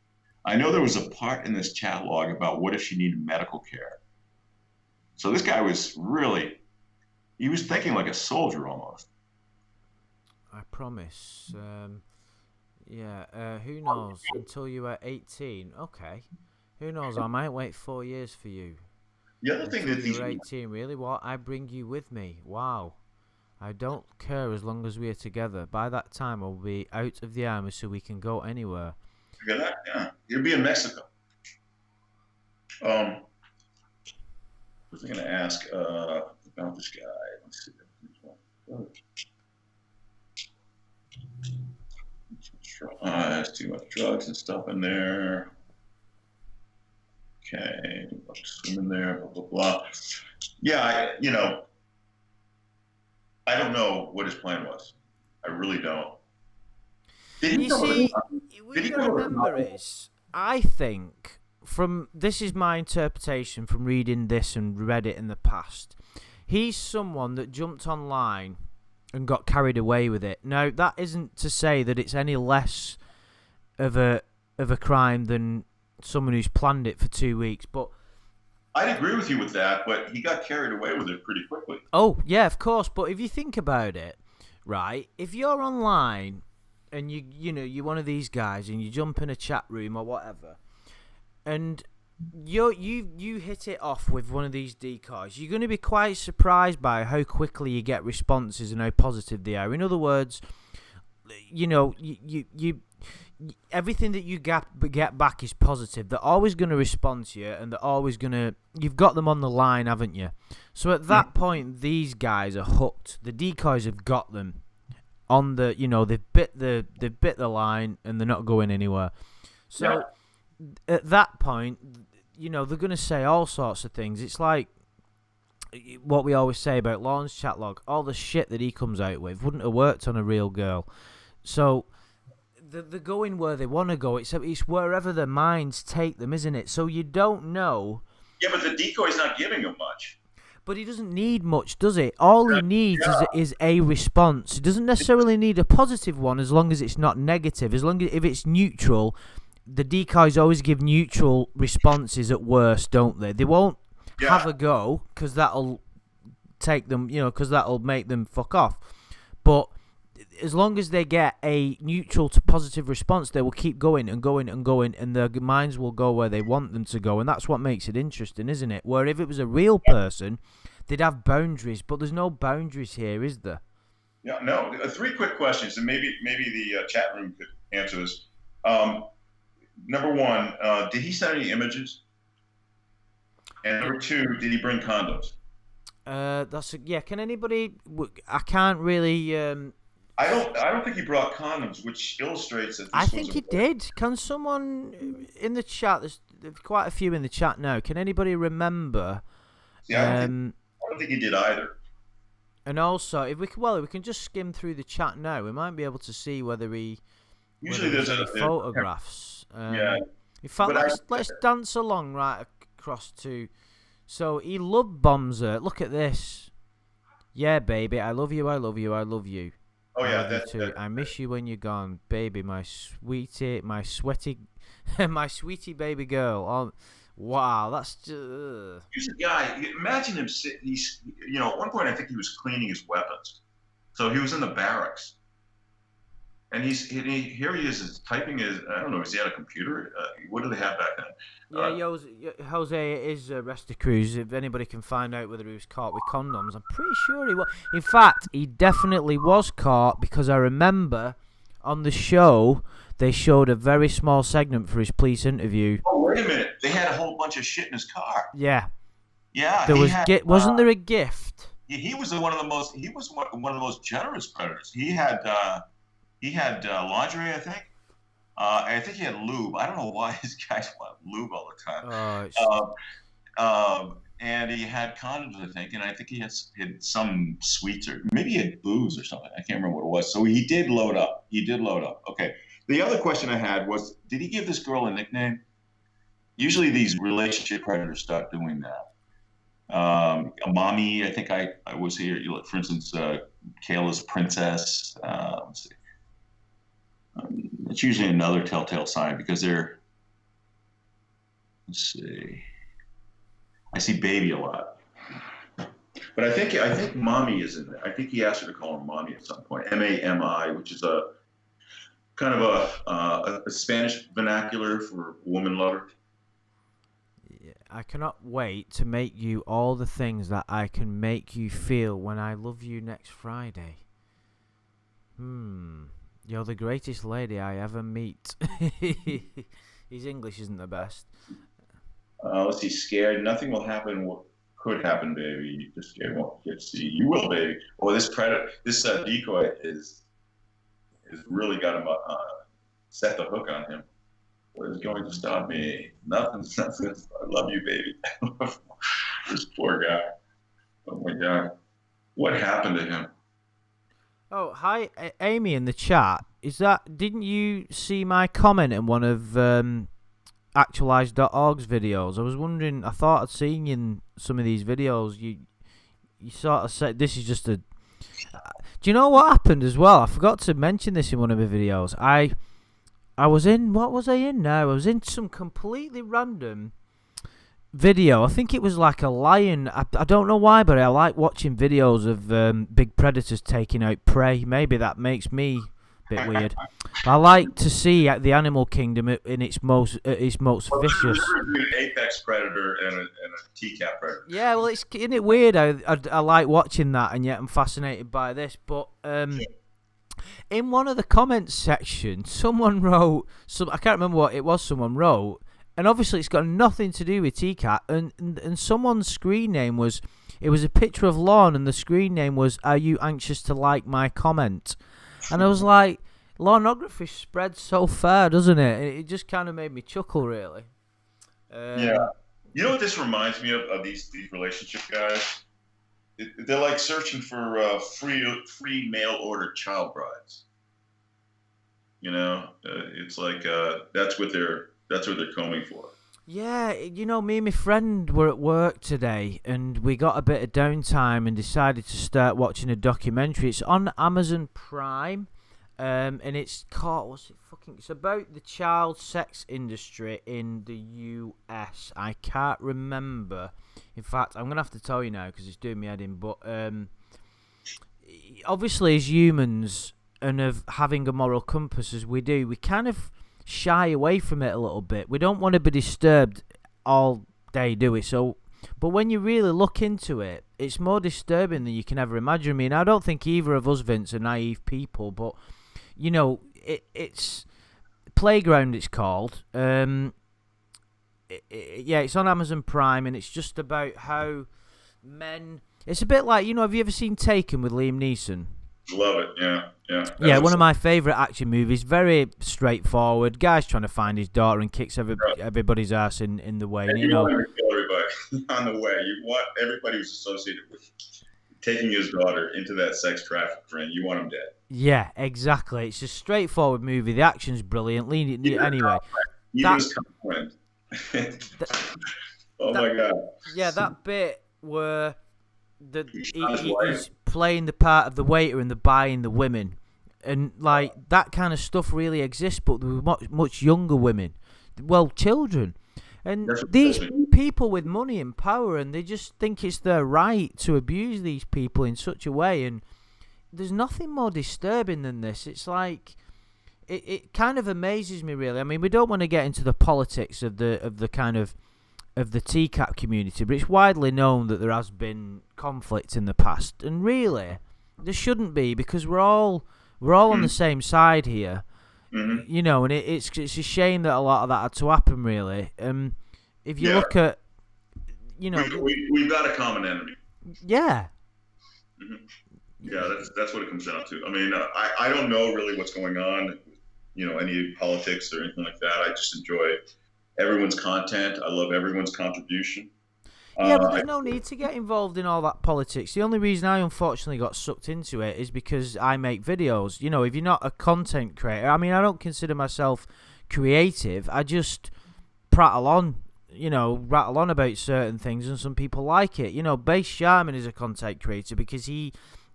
S2: I know there was a part in this chat log about what if she needed medical care. So this guy was he was thinking like a soldier almost.
S1: I promise. Who knows? Until you are 18. Okay. Who knows? I might wait 4 years for you.
S2: The other thing that
S1: you're 18, really? What? I bring you with me. Wow. I don't care as long as we are together. By that time, I'll be out of the army so we can go anywhere.
S2: Look at that. Yeah. He'll be in Mexico. What was I going to ask about this guy? Let's see. There's too much drugs and stuff in there. Okay, swim in there, blah, blah, blah. Yeah, I don't know what his plan was. I really don't.
S1: You see, what you got to remember is, I think, this is my interpretation from reading this and read it in the past, he's someone that jumped online and got carried away with it. Now, that isn't to say that it's any less of a crime than someone who's planned it for 2 weeks, but
S2: I'd agree with you with that, but he got carried away with it pretty quickly.
S1: Oh, yeah, of course, but if you think about it, right, if you're online and you're one of these guys and you jump in a chat room or whatever, and you hit it off with one of these decoys, you're going to be quite surprised by how quickly you get responses and how positive they are. In other words, everything that you get back is positive. They're always going to respond to you, and they're always going to. You've got them on the line, haven't you? So at that point, these guys are hooked. The decoys have got them on the. They've bit the line, and they're not going anywhere. So at that point, they're going to say all sorts of things. It's like what we always say about Lorne's chat log. All the shit that he comes out with wouldn't have worked on a real girl. So they're going where they want to go. It's wherever their minds take them, isn't it? So you don't know.
S2: Yeah, but the decoy's not giving him much.
S1: But he doesn't need much, does it? All he needs is a response. He doesn't necessarily need a positive one as long as it's not negative. As long as if it's neutral, the decoys always give neutral responses at worst, don't they? They won't have a go because that'll take them, because that'll make them fuck off. But as long as they get a neutral to positive response, they will keep going and going and going, and their minds will go where they want them to go, and that's what makes it interesting, isn't it? Where if it was a real person, they'd have boundaries, but there's no boundaries here, is there?
S2: Yeah, no. 3 quick questions, and maybe the chat room could answer this. Number 1, did he send any images? And number 2, did he bring condoms?
S1: Can anybody? I can't really.
S2: I don't think he brought condoms, which illustrates that.
S1: I think he did. Can someone in the chat? There's quite a few in the chat now. Can anybody remember?
S2: Yeah, I don't think he did either.
S1: And also, if we can just skim through the chat now. We might be able to see whether he.
S2: Usually, there's any
S1: photographs. In fact, let's dance along right across to. So he love bombs her. Look at this. Yeah, baby, I love you. I love you. I love you.
S2: Oh yeah,
S1: that's too. I miss you when you're gone, baby, my sweetie, my sweaty, my sweetie baby girl. Oh, wow, that's just.
S2: Here's a guy. Imagine him sitting. At one point I think he was cleaning his weapons, so he was in the barracks, and here he is typing his. I don't know. Is he at a computer? What do they have back then?
S1: Jose is Resto Cruz. If anybody can find out whether he was caught with condoms, I'm pretty sure he was. In fact, he definitely was caught because I remember on the show, they showed a very small segment for his police interview.
S2: Oh, wait a minute. They had a whole bunch of shit in his car.
S1: Yeah.
S2: Yeah.
S1: There was wasn't there a gift?
S2: He was one of the most. He was one of the most generous predators. He had lingerie, I think. I think he had lube. I don't know why his guys want lube all the time. And he had condoms, I think, and I think he had some sweets, or maybe he had booze or something. I can't remember what it was. So he did load up. Okay. The other question I had was, did he give this girl a nickname? Usually these relationship predators start doing that. A mommy, I think I was here. For instance, Kayla's princess. Let's see. It's usually another telltale sign because they're. Let's see. I see baby a lot, but I think mommy is in there. I think he asked her to call her mommy at some point. M-A-M-I, which is a kind of a Spanish vernacular for woman lover.
S1: Yeah, I cannot wait to make you all the things that I can make you feel when I love you next Friday. You're the greatest lady I ever meet. His English isn't the best.
S2: Let's see, scared. Nothing will happen. What could happen, baby? You just scared. Won't get to see. You will, baby. Oh, this decoy is really got him set the hook on him. What is going to stop me? Nothing's. I love you, baby. This poor guy. Oh my God. What happened to him?
S1: Oh, hi, Amy in the chat. Didn't you see my comment in one of Actualize.org's videos? I was wondering, I thought I'd seen you in some of these videos. You sort of said this is just a. Do you know what happened as well? I forgot to mention this in one of my videos. I was in, what was I in now? I was in some completely random video. I think it was like a lion. I don't know why, but I like watching videos of big predators taking out prey. Maybe that makes me a bit weird. I like to see the animal kingdom in its most vicious.
S2: An apex predator and a TCAP predator.
S1: Yeah, well, isn't it weird? I like watching that, and yet I'm fascinated by this. But in one of the comments section, someone wrote I can't remember what it was. Someone wrote, and obviously it's got nothing to do with TCAP. And someone's screen name was. It was a picture of Lorne, and the screen name was, "Are you anxious to like my comment?" And I was like, Lornography spreads so far, doesn't it? It just kind of made me chuckle, really.
S2: Yeah. You know what this reminds me of these relationship guys? They're like searching for free mail-order child brides. You know, it's like that's what they're combing for.
S1: Yeah, you know, me and my friend were at work today, and we got a bit of downtime and decided to start watching a documentary. It's on Amazon Prime, and it's called, it's about the child sex industry in the US. I can't remember. In fact, I'm going to have to tell you now because it's doing me head in. But obviously, as humans, and of having a moral compass as we do, we kind of shy away from it a little bit. We don't want to be disturbed all day, do we? So, but when you really look into it, it's more disturbing than you can ever imagine. I mean, I don't think either of us, Vince, are naive people, but you know, it's Playground. It's called. Yeah, it's on Amazon Prime, and it's just about how men. It's a bit like, you know, have you ever seen Taken with Liam Neeson?
S2: Love it, yeah.
S1: Yeah, one of my favourite action movies. Very straightforward. Guy's trying to find his daughter and kicks everybody's ass in the way.
S2: And
S1: you know,
S2: want to kill everybody on the way. You want everybody who's associated with taking his daughter into that sex traffic ring. You want him dead.
S1: Yeah, exactly. It's a straightforward movie. The action's brilliant. Anyway,
S2: my God.
S1: Yeah, that bit where he's playing the part of the waiter and the buying the women, and like that kind of stuff really exists, but with much younger women, well, children, and these people with money and power, and they just think it's their right to abuse these people in such a way. And there's nothing more disturbing than this. It's like it kind of amazes me, really. I mean, we don't want to get into the politics of the kind of the TCAP community, but it's widely known that there has been conflict in the past, and really there shouldn't be, because we're all we're all on the same side here.
S2: Mm-hmm.
S1: You know, and it's a shame that a lot of that had to happen, really. If you look at, you know,
S2: we've got a common enemy.
S1: Yeah.
S2: Mm-hmm. Yeah, that's what it comes down to. I mean, I don't know really what's going on, you know, any politics or anything like that. I just enjoy everyone's content. I love everyone's contribution.
S1: Yeah, but there's no need to get involved in all that politics. The only reason I unfortunately got sucked into it is because I make videos. You know, if you're not a content creator, I mean, I don't consider myself creative. I just rattle on about certain things, and some people like it. You know, Base Shaman is a content creator because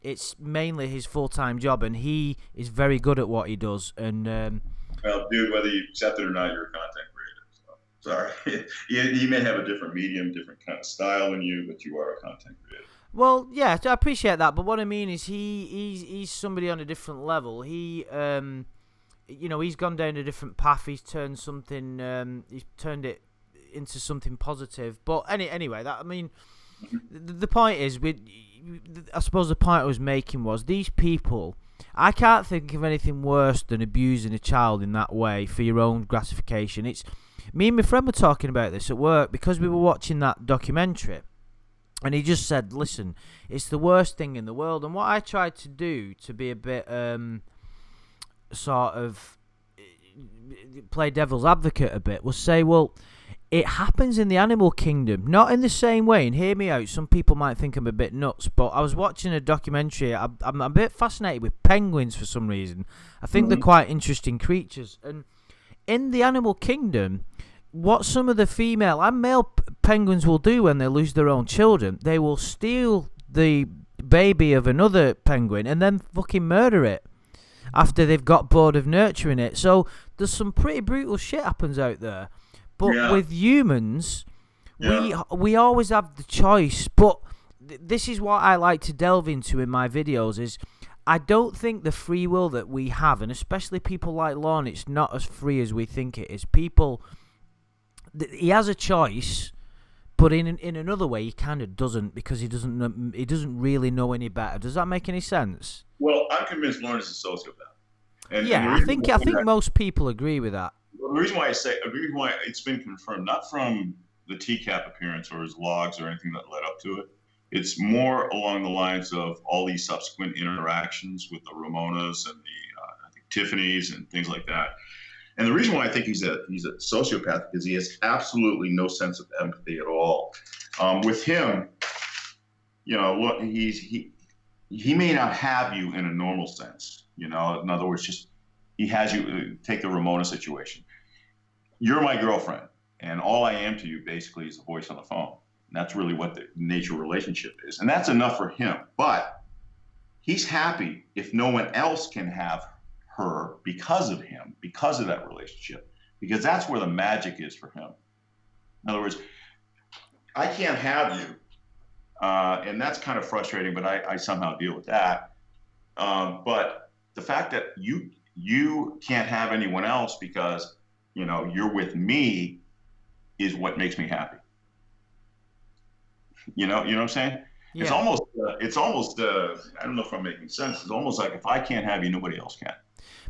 S1: it's mainly his full-time job, and he is very good at what he does. And
S2: well, dude, whether you accept it or not, you're a content creator. Sorry, you may have a different medium, different kind of style than you, but you are a content creator.
S1: Well, yeah, I appreciate that, but what I mean is he's somebody on a different level. He you know, he's gone down a different path. He's turned it into something positive. But anyway, that, I mean, the point is, I suppose the point I was making was, these people, I can't think of anything worse than abusing a child in that way for your own gratification. It's me and my friend were talking about this at work because we were watching that documentary, and he just said, listen, it's the worst thing in the world. And what I tried to do to be a bit sort of play devil's advocate a bit was say, well, it happens in the animal kingdom, not in the same way. And hear me out, some people might think I'm a bit nuts, but I was watching a documentary. I'm a bit fascinated with penguins for some reason. I think they're quite interesting creatures. And in the animal kingdom, what some of the female and male penguins will do when they lose their own children, they will steal the baby of another penguin and then fucking murder it after they've got bored of nurturing it. So there's some pretty brutal shit happens out there. But with humans, we always have the choice. But this is what I like to delve into in my videos is, I don't think the free will that we have, and especially people like Lorne, it's not as free as we think it is. People, he has a choice, but in another way he kind of doesn't, because he doesn't really know any better. Does that make any sense?
S2: Well, I'm convinced Lorne is a sociopath. And
S1: I think most people agree with that.
S2: The reason why it's been confirmed, not from the TCAP appearance or his logs or anything that led up to it, it's more along the lines of all these subsequent interactions with the Ramonas and the I think Tiffany's and things like that. And the reason why I think he's a sociopath is he has absolutely no sense of empathy at all. With him, you know, look, he may not have you in a normal sense. You know, in other words, just he has you. Take the Ramona situation. You're my girlfriend, and all I am to you basically is a voice on the phone. And that's really what the nature of relationship is. And that's enough for him. But he's happy if no one else can have her because of him, because of that relationship, because that's where the magic is for him. In other words, I can't have you. And that's kind of frustrating, but I somehow deal with that. But the fact that you can't have anyone else because, you know, you're with me is what makes me happy. You know what I'm saying? Yeah. It's almost I don't know if I'm making sense. It's almost like if I can't have you, nobody else can.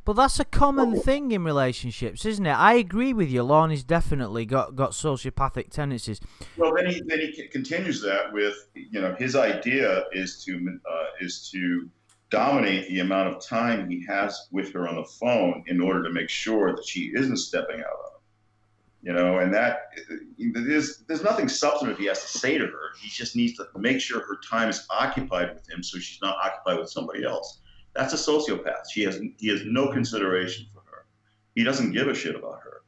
S1: But that's a common thing in relationships, isn't it? I agree with you. Lorne has definitely got sociopathic tendencies.
S2: Well, then he continues that with, you know, his idea is to dominate the amount of time he has with her on the phone in order to make sure that she isn't stepping out on him. You know, and that there's nothing substantive he has to say to her. He just needs to make sure her time is occupied with him, so she's not occupied with somebody else. That's a sociopath. He has no consideration for her. He doesn't give a shit about her.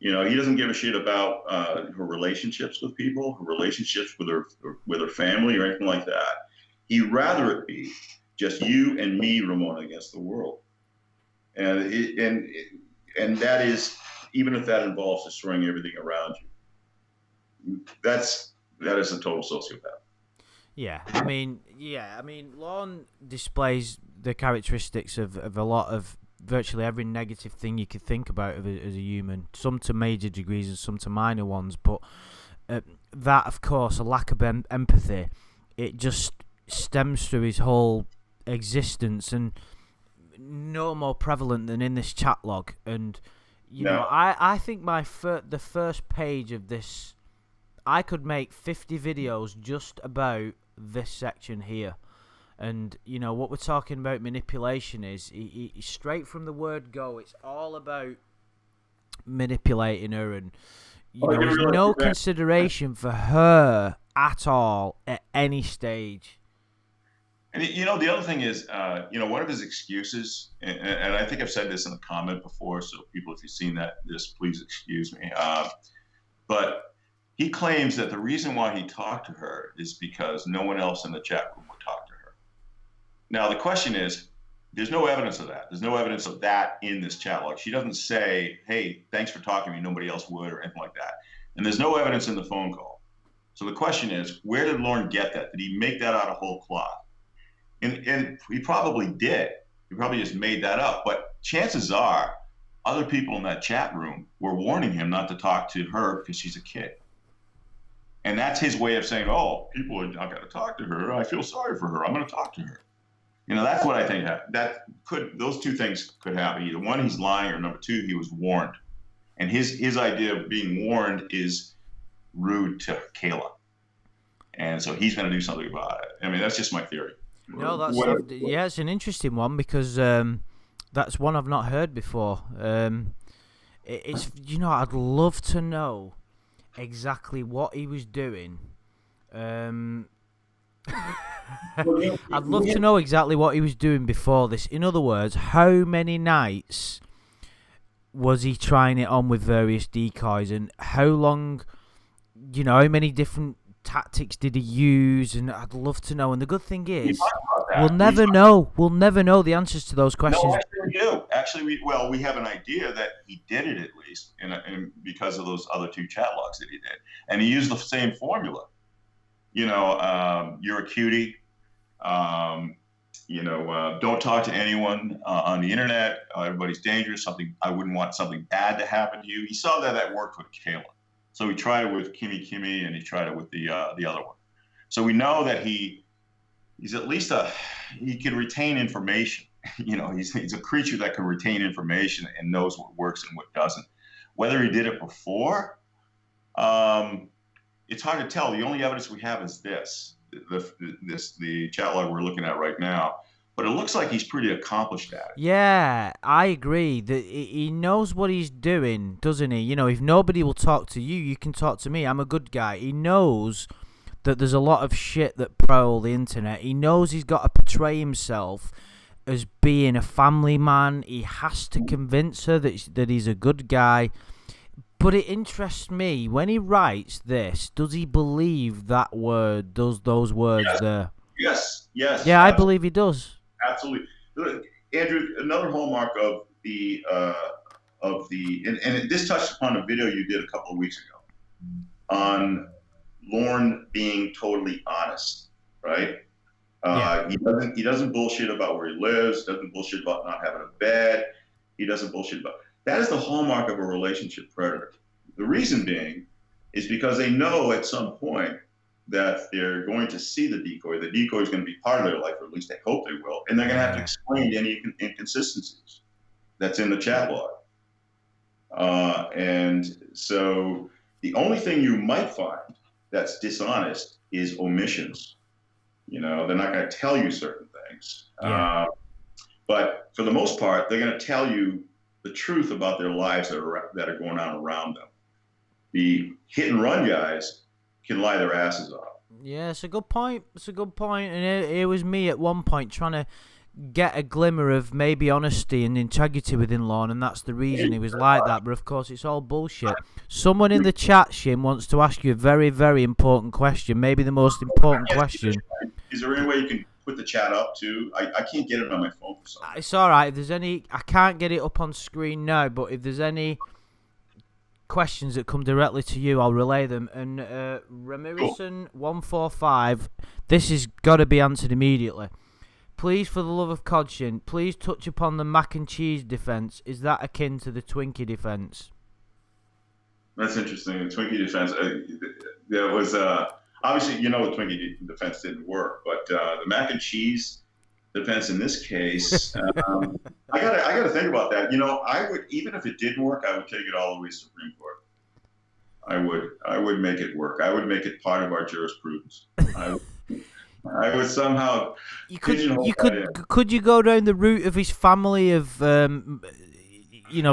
S2: You know, he doesn't give a shit about her relationships with people, her relationships with her family, or anything like that. He'd rather it be just you and me, Ramona, against the world. And that is, even if that involves destroying everything around you, that is a total sociopath.
S1: Yeah, I mean, Lorne displays the characteristics of a lot of virtually every negative thing you could think about as a human, some to major degrees and some to minor ones, but that, of course, a lack of empathy, it just stems through his whole existence. And no more prevalent than in this chat log. And you
S2: No.
S1: know, I think the first page of this, I could make 50 videos just about this section here. And you know what we're talking about manipulation is straight from the word go. It's all about manipulating her, and there's no consideration for her at all at any stage.
S2: And the other thing is, one of his excuses, and I think I've said this in a comment before, so people, if you've seen this, please excuse me. But he claims that the reason why he talked to her is because no one else in the chat room would talk to her. Now, the question is, there's no evidence of that. There's no evidence of that in this chat log. She doesn't say, hey, thanks for talking to me, nobody else would, or anything like that. And there's no evidence in the phone call. So the question is, where did Lauren get that? Did he make that out of whole cloth? And he probably did. He probably just made that up. But chances are, other people in that chat room were warning him not to talk to her because she's a kid. And that's his way of saying, oh, people are not going to talk to her. I feel sorry for her. I'm going to talk to her. That's what I think happened. Those two things could happen. Either one, he's lying, or number two, he was warned. And his idea of being warned is rude to Kayla. And so he's going to do something about it. I mean, that's just my theory.
S1: No, it's an interesting one because that's one I've not heard before. It's I'd love to know exactly what he was doing. I'd love to know exactly what he was doing before this. In other words, how many nights was he trying it on with various decoys, and how long, how many different tactics did he use? And I'd love to know. And the good thing is, we'll never know. We'll never know the answers to those questions.
S2: No, actually we do. Actually, we have an idea that he did it at least, and because of those other two chat logs that he did, and he used the same formula. You're a cutie. Don't talk to anyone on the internet. Everybody's dangerous. I wouldn't want something bad to happen to you. He saw that worked with Kayla. So he tried it with Kimmy, and he tried it with the other one. So we know that he's at least he can retain information. He's a creature that can retain information and knows what works and what doesn't. Whether he did it before, it's hard to tell. The only evidence we have is the chat log we're looking at right now. But it looks like he's pretty accomplished at it.
S1: Yeah, I agree. That he knows what he's doing, doesn't he? If nobody will talk to you, you can talk to me. I'm a good guy. He knows that there's a lot of shit that prowl the internet. He knows he's got to portray himself as being a family man. He has to convince her that he's a good guy. But it interests me, when he writes this, does he believe that word, those words there?
S2: Yes.
S1: Yeah, absolutely. I believe he does.
S2: Absolutely. Andrew, another hallmark of and this touched upon a video you did a couple of weeks ago on Lauren being totally honest, right? Yeah. He doesn't bullshit about where he lives, doesn't bullshit about not having a bed, he doesn't bullshit about... That is the hallmark of a relationship predator. The reason being is because they know at some point that they're going to see the decoy. The decoy is going to be part of their life, or at least they hope they will, and they're going to have to explain any inconsistencies that's in the chat log. And so the only thing you might find that's dishonest is omissions. They're not going to tell you certain things. Yeah. But for the most part, they're going to tell you the truth about their lives that are going on around them. The hit and run guys can lie their asses off.
S1: Yeah, it's a good point. And it was me at one point trying to get a glimmer of maybe honesty and integrity within Lorne, and that's the reason he was like that. But of course, it's all bullshit. Someone in the chat, Shin, wants to ask you a very, very important question. Maybe the most important question.
S2: Is there any way you can put the chat up too? I can't get it on my phone for some reason. It's
S1: all right. If there's any, I can't get it up on screen now, but if there's any questions that come directly to you, I'll relay them. And Ramirison145, this has got to be answered immediately. Please, for the love of Codshin, please touch upon the mac and cheese defense. Is that akin to the Twinkie defense?
S2: That's interesting. The Twinkie defense, there was obviously, the Twinkie defense didn't work, but the mac and cheese defense in this case. I gotta think about that. You know, I would, even if it didn't work, I would take it all the way to Supreme Court. I would make it work. I would make it part of our jurisprudence. I, I would somehow pigeonhole that in.
S1: Could you go down the route of his family of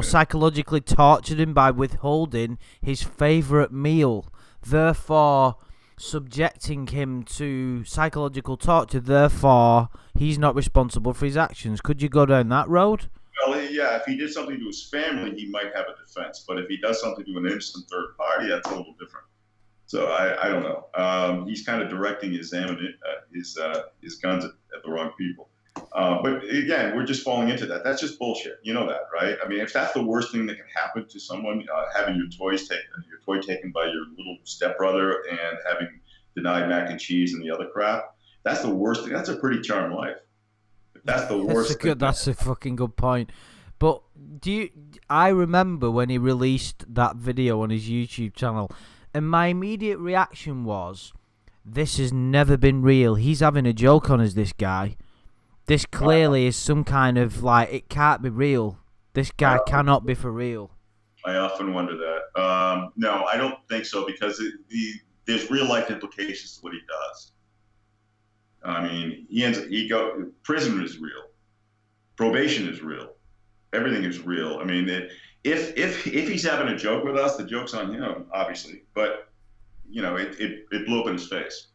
S1: psychologically tortured him by withholding his favorite meal, therefore subjecting him to psychological torture, therefore he's not responsible for his actions? Could you go down that road?
S2: Well, yeah, if he did something to his family, he might have a defense. But if he does something to an innocent third party, that's a little different. So I don't know. He's kind of directing his guns at the wrong people. But again, we're just falling into that. That's just bullshit. You know that, right? I mean, if that's the worst thing that can happen to someone, having your toy taken by your little stepbrother and having denied mac and cheese and the other crap, that's the worst thing. That's a pretty charmed life. That's the worst.
S1: That's a fucking good point. But I remember when he released that video on his YouTube channel, and my immediate reaction was, "This has never been real. He's having a joke on us, this guy. This clearly is some kind of, like, it can't be real. This guy cannot be for real."
S2: I often wonder that. No, I don't think so, because there's real life implications to what he does. I mean, prison is real, probation is real, everything is real. I mean, if he's having a joke with us, the joke's on him, obviously. But it blew up in his face.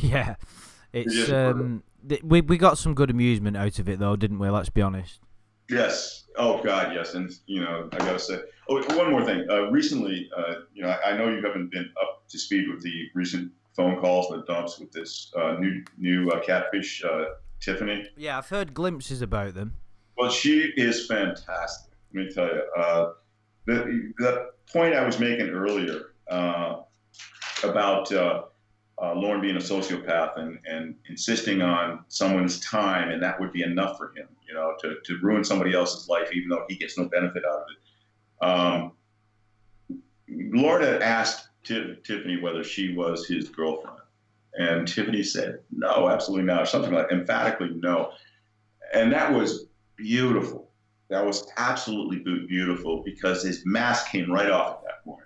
S1: Yeah, it's we got some good amusement out of it, though, didn't we? Let's be honest.
S2: Yes. Oh God, yes. And I gotta say, one more thing. Recently, I know you haven't been up to speed with the recent phone calls and the dumps with this new catfish, Tiffany.
S1: Yeah, I've heard glimpses about them.
S2: Well, she is fantastic. Let me tell you. The point I was making earlier about Lauren being a sociopath and insisting on someone's time, and that would be enough for him, to ruin somebody else's life, even though he gets no benefit out of it. Lauren had asked Tiffany whether she was his girlfriend, and Tiffany said, "No, absolutely not," or something like emphatically no. And that was beautiful. That was absolutely beautiful, because his mask came right off at that point.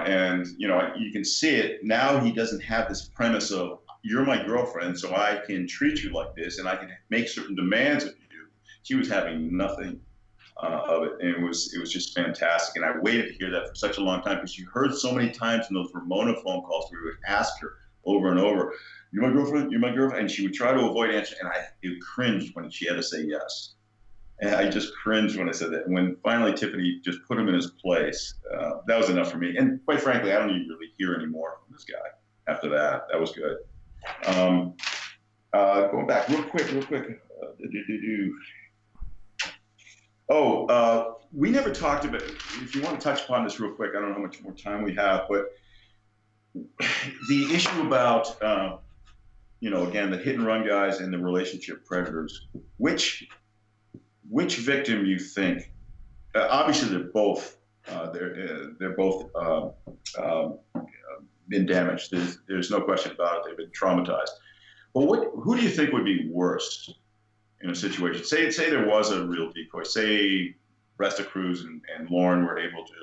S2: And you can see it now. He doesn't have this premise of, "You're my girlfriend, so I can treat you like this, and I can make certain demands of you." She was having nothing of it, and it was just fantastic. And I waited to hear that for such a long time, because you heard so many times in those Ramona phone calls where we would ask her over and over, "You're my girlfriend, you're my girlfriend," and she would try to avoid answering, and I cringed when she had to say yes. And I just cringed when I said that. When finally Tiffany just put him in his place, that was enough for me. And quite frankly, I don't even really hear any more from this guy after that. That was good. Going back real quick. We never talked about, if you want to touch upon this real quick, I don't know how much more time we have, but the issue about, again, the hit and run guys and the relationship predators, which victim you think, obviously they're both been damaged. There's no question about it. They've been traumatized. But who do you think would be worse in a situation? Say there was a real decoy. Say Resto Cruz and Lauren were able to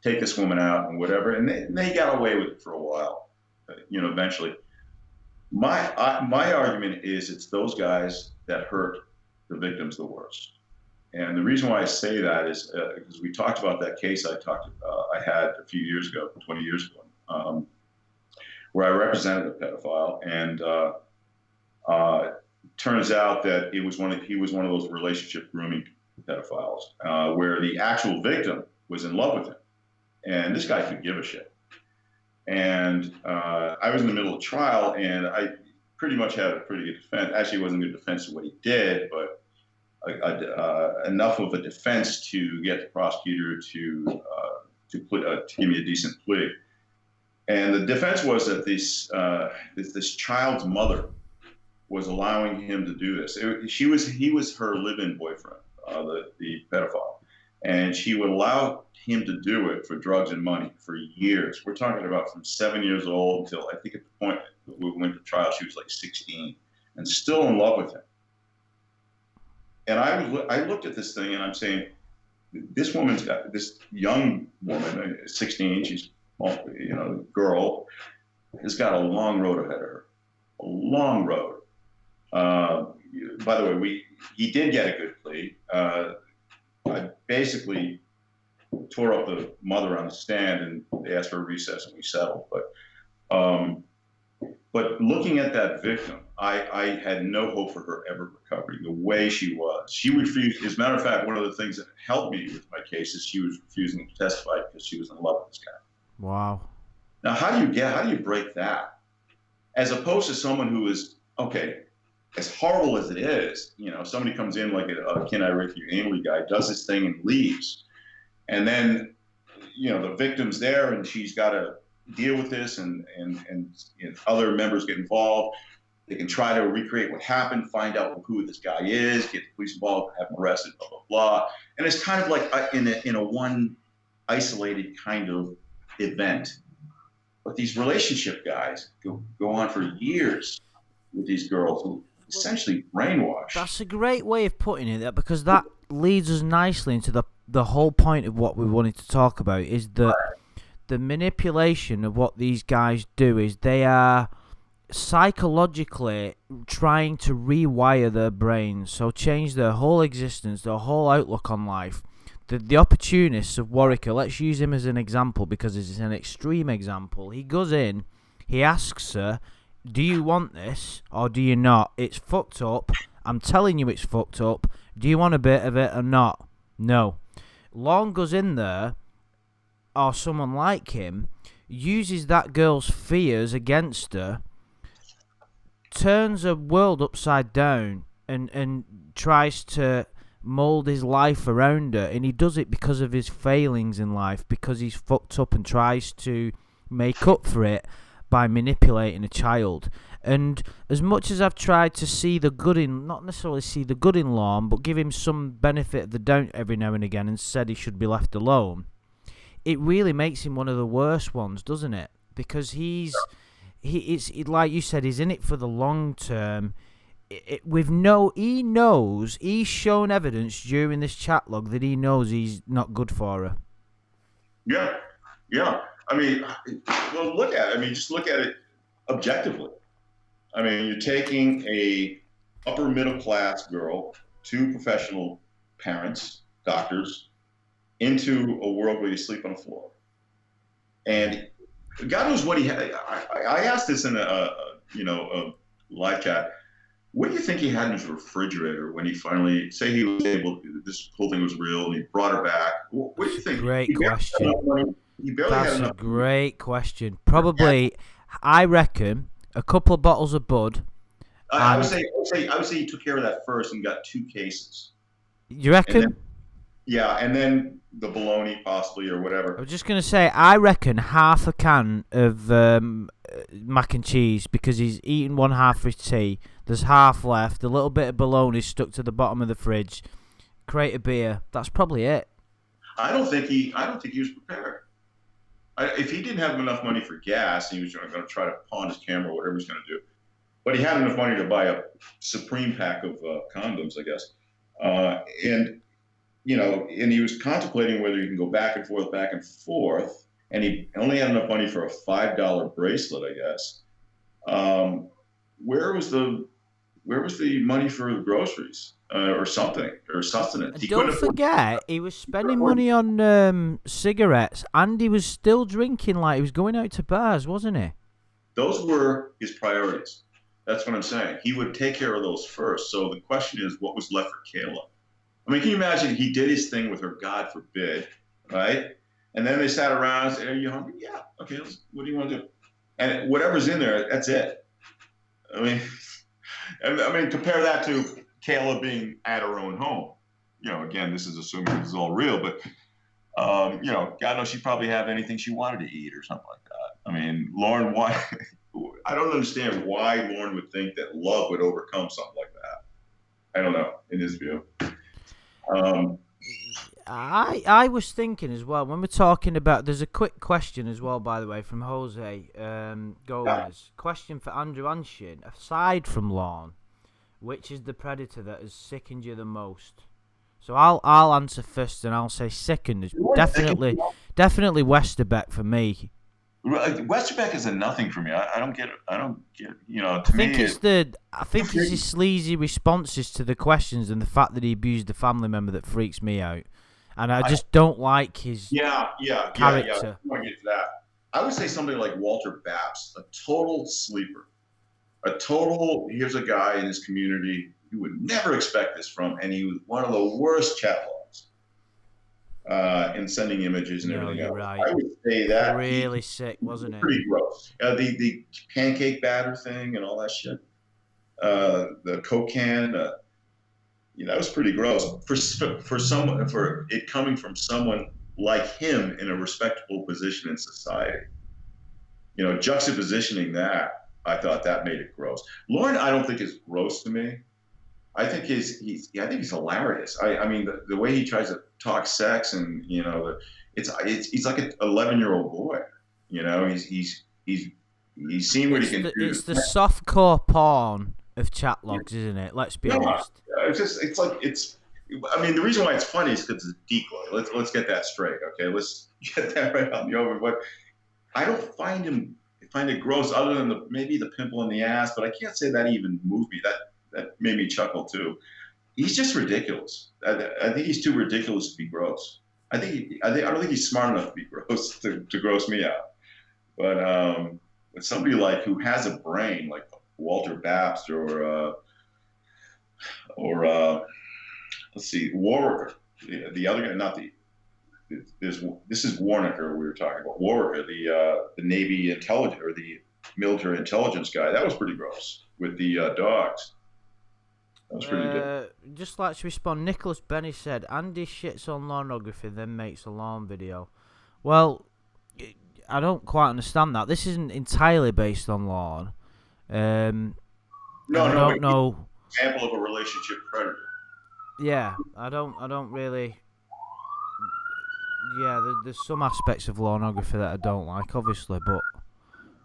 S2: take this woman out and whatever, and they got away with it for a while. Eventually. My argument is it's those guys that hurt the victims the worst. And the reason why I say that is because we talked about that case I had a few years ago, 20 years ago, where I represented a pedophile, and turns out that he was one of those relationship grooming pedophiles, where the actual victim was in love with him, and this guy could give a shit. And I was in the middle of trial, and I pretty much had a pretty good defense. Actually, it wasn't a good defense of what he did, but enough of a defense to get the prosecutor to give me a decent plea. And the defense was that this child's mother was allowing him to do this. He was her live-in boyfriend, the pedophile, and she would allow him to do it for drugs and money for years. We're talking about from 7 years old until, I think at the point that we went to trial, she was like 16. and still in love with him. And I looked at this thing and I'm saying, this young woman, 16, she's, girl, has got a long road ahead of her, a long road. By the way, he did get a good plea. I basically tore up the mother on the stand, and they asked for a recess, and we settled. But looking at that victim, I had no hope for her ever recovering the way she was. She refused. As a matter of fact, one of the things that helped me with my case is she was refusing to testify because she was in love with this guy.
S1: Wow.
S2: Now, how do you break that? As opposed to someone who is, okay, as horrible as it is, somebody comes in like a Can I Rape You Anally guy, does his thing and leaves. And then, the victim's there and she's got to deal with this and other members get involved. They can try to recreate what happened, find out who this guy is, get the police involved, have him arrested, blah, blah, blah. And it's kind of like in a one isolated kind of event. But these relationship guys go on for years with these girls who essentially brainwashed.
S1: That's a great way of putting it, because that leads us nicely into the whole point of what we wanted to talk about, is that the manipulation of what these guys do is they are psychologically trying to rewire their brains, so change their whole existence, their whole outlook on life. The opportunists of Warwick, let's use him as an example because it's an extreme example. He goes in, he asks her, do you want this or do you not? It's fucked up. I'm telling you it's fucked up. Do you want a bit of it or not? No. Lorne goes in there, or someone like him, uses that girl's fears against her, turns her world upside down and tries to mold his life around her, and he does it because of his failings in life, because he's fucked up, and tries to make up for it by manipulating a child. And as much as I've tried to see the good in, not necessarily see the good in Lorne, but give him some benefit of the doubt every now and again and said he should be left alone, it really makes him one of the worst ones, doesn't it? Because it's like you said, he's in it for the long term. He knows, he's shown evidence during this chat log that he knows he's not good for her.
S2: Yeah. I mean, well, look at it. I mean, just look at it objectively. I mean, you're taking a upper middle class girl, two professional parents, doctors, into a world where you sleep on the floor. And God knows what he had. I asked this in a live chat. What do you think he had in his refrigerator when he finally, say he was able, this whole thing was real, and he brought her back? What do you think?
S1: Great question.
S2: That's
S1: a great question. Probably, I reckon, a couple of bottles of Bud.
S2: I would say he took care of that first and got 2 cases.
S1: You reckon?
S2: And then the bologna possibly or whatever.
S1: I was just going to say, I reckon half a can of mac and cheese, because he's eaten one half for his tea. There's half left. A little bit of bologna stuck to the bottom of the fridge. Crate of beer. That's probably it.
S2: I don't think he was prepared. If he didn't have enough money for gas, he was going to try to pawn his camera or whatever he's going to do. But he had enough money to buy a supreme pack of condoms, I guess. And he was contemplating whether he can go back and forth. And he only had enough money for a $5 bracelet, I guess. Where was the money for the groceries or something, or sustenance?
S1: Don't forget, he was spending money on cigarettes, and he was still drinking like he was going out to bars, wasn't he?
S2: Those were his priorities. That's what I'm saying. He would take care of those first. So the question is, what was left for Koala? I mean, can you imagine he did his thing with her, God forbid, right? And then they sat around and said, are you hungry? Yeah. Okay, what do you want to do? And whatever's in there, that's it. I mean, compare that to Koala being at her own home. Again, this is assuming this is all real, but, God knows she'd probably have anything she wanted to eat or something like that. I mean, Lorne, I don't understand why Lorne would think that love would overcome something like that. I don't know, in his view.
S1: I was thinking as well, when we're talking about, there's a quick question as well, by the way, from Jose Gomez. Question for Andrew and Shin. Aside from Lorne, Which is the predator that has sickened you the most? So I'll answer first, and I'll say second is definitely Westerbeck for me.
S2: Westerbeck is a nothing for me. I don't get. You know, to
S1: I think
S2: me,
S1: it's his sleazy responses to the questions and the fact that he abused a family member that freaks me out, and I just don't like his character.
S2: I get to that. I would say somebody like Walter Babs, a total sleeper, Here's a guy in his community you would never expect this from, and he was one of the worst chat logs in sending images and everything else.
S1: Right.
S2: I would say that
S1: really sick, wasn't it?
S2: Pretty gross. The pancake batter thing and all that shit. The Coke can. That was pretty gross for it coming from someone like him in a respectable position in society. Juxtapositioning that, I thought that made it gross. Lauren, I don't think is gross to me. I think he's hilarious. I mean, the way he tries to talk sex and he's like an 11-year-old boy. He's seen what he can do.
S1: It's the softcore porn of chat logs, isn't it? Let's be honest.
S2: I mean, the reason why it's funny is because it's a decoy. Let's get that straight, okay? Let's get that right out in the open. But I don't find it gross, other than maybe the pimple in the ass. But I can't say that even moved me. That made me chuckle too. He's just ridiculous. I think he's too ridiculous to be gross. I don't think he's smart enough to be gross to gross me out. But somebody like who has a brain like Walter Babst or let's see, Warwick, the other guy, not the. This is Warnicker we were talking about. Warwick, the Navy intelligence or the military intelligence guy. That was pretty gross with the dogs. That was pretty good.
S1: Just like to respond, Nicholas Benny said, Andy shits on pornography, then makes a lawn video. Well, I don't quite understand that. This isn't entirely based on lawn. I don't know.
S2: Example of a relationship predator.
S1: Yeah, I don't really. Yeah, there's some aspects of pornography that I don't like, obviously, but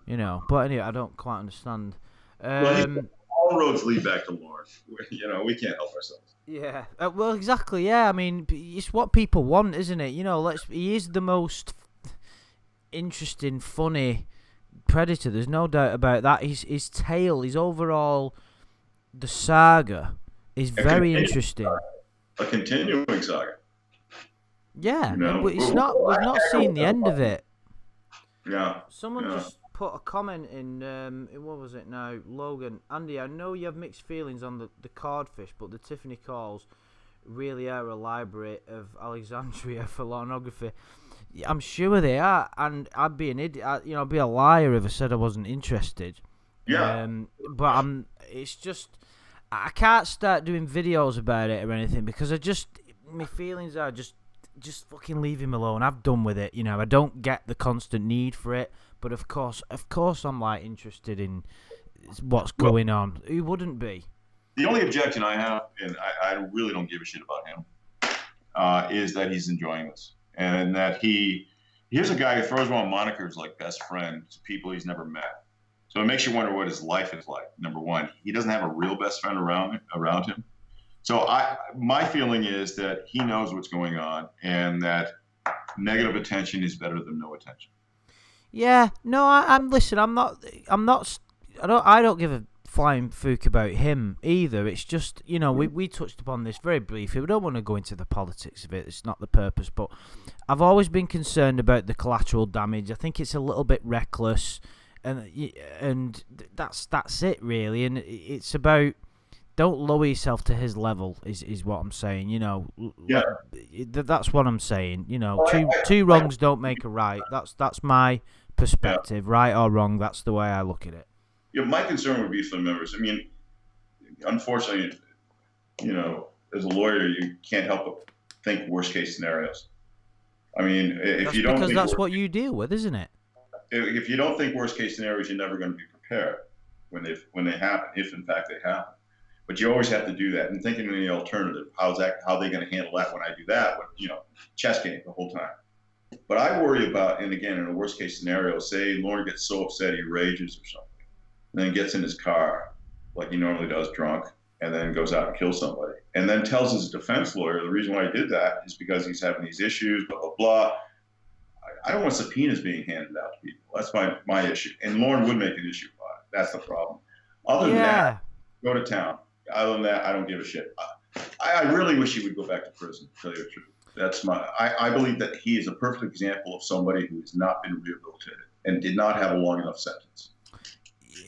S1: anyway, I don't quite understand.
S2: All roads lead back to Lauren. We can't help ourselves.
S1: Yeah, well, exactly. Yeah, I mean, it's what people want, isn't it? He is the most interesting, funny predator. There's no doubt about that. His tale, his overall, the saga is very interesting.
S2: A continuing saga.
S1: Yeah, but we've not seen the end of it.
S2: Yeah.
S1: Someone just put a comment in, what was it now? Logan, Andy, I know you have mixed feelings on the codfish, but the Tiffany calls really are a library of Alexandria for pornography. I'm sure they are, and I'd be an idiot. I'd be a liar if I said I wasn't interested.
S2: Yeah.
S1: But it's just, I can't start doing videos about it or anything because my feelings are just fucking leave him alone. I've done with it. I don't get the constant need for it. But of course, I'm like interested in what's going on. Who wouldn't be?
S2: The only objection I have, and I really don't give a shit about him, is that he's enjoying this, and that here's a guy who throws around monikers like best friend to people he's never met. So it makes you wonder what his life is like. Number one, he doesn't have a real best friend around him. So my feeling is that he knows what's going on, and that negative attention is better than no attention.
S1: Yeah, no, I don't give a flying fook about him either. It's just, we touched upon this very briefly. We don't want to go into the politics of it. It's not the purpose, but I've always been concerned about the collateral damage. I think it's a little bit reckless, and that's it really. And it's about, don't lower yourself to his level is what I'm saying.
S2: Yeah.
S1: That's what I'm saying. Two wrongs don't make a right. That's my perspective, right or wrong. That's the way I look at it.
S2: Yeah, my concern would be for the members. I mean, unfortunately, as a lawyer, you can't help but think worst case scenarios. I mean, if you don't,
S1: because that's what you deal with, isn't it?
S2: If you don't think worst case scenarios, you're never going to be prepared when they happen, if in fact they happen. But you always have to do that and thinking of the alternative. How are they going to handle that when I do that? Chess game the whole time. But I worry about, and again, in a worst case scenario, say Lauren gets so upset he rages or something, and then gets in his car like he normally does drunk, and then goes out and kills somebody, and then tells his defense lawyer the reason why he did that is because he's having these issues, blah, blah, blah. I don't want subpoenas being handed out to people. That's my issue. And Lauren would make an issue about it. That's the problem. Other than that, go to town. Other than that, I don't give a shit. I really wish he would go back to prison, to tell you the truth. I believe that he is a perfect example of somebody who has not been rehabilitated and did not have a long enough sentence.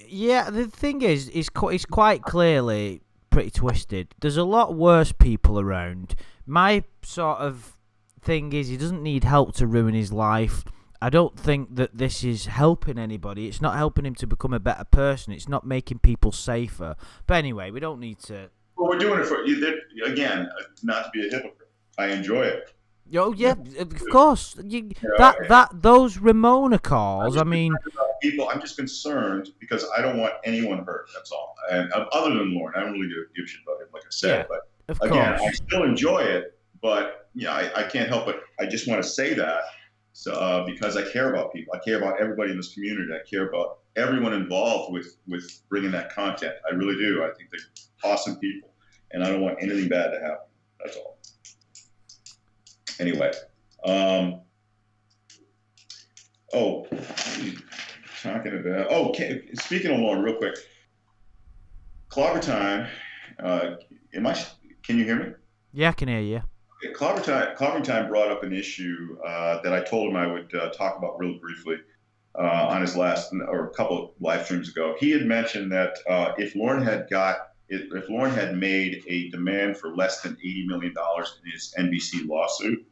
S1: Yeah, the thing is, he's quite clearly pretty twisted. There's a lot worse people around. My sort of thing is, he doesn't need help to ruin his life. I don't think that this is helping anybody. It's not helping him to become a better person. It's not making people safer. But anyway, we don't need to...
S2: Well, we're doing it for, again, not to be a hypocrite. I enjoy it.
S1: Oh yeah, of course. Those Ramona calls. I mean,
S2: people. I'm just concerned because I don't want anyone hurt. That's all. And other than Lauren, I don't really give a shit about him, like I said.
S1: Yeah,
S2: but again, I still enjoy it. But I can't help it. I just want to say that because I care about people. I care about everybody in this community. I care about everyone involved with bringing that content. I really do. I think they're awesome people, and I don't want anything bad to happen. That's all. Anyway, talking about, speaking of Lauren, real quick, Clobber Time, can you hear me?
S1: Yeah, I can hear you.
S2: Okay, Clobber Time brought up an issue that I told him I would talk about real briefly on his last, or a couple of live streams ago. He had mentioned that if Lauren had made a demand for less than $80 million in his NBC lawsuit,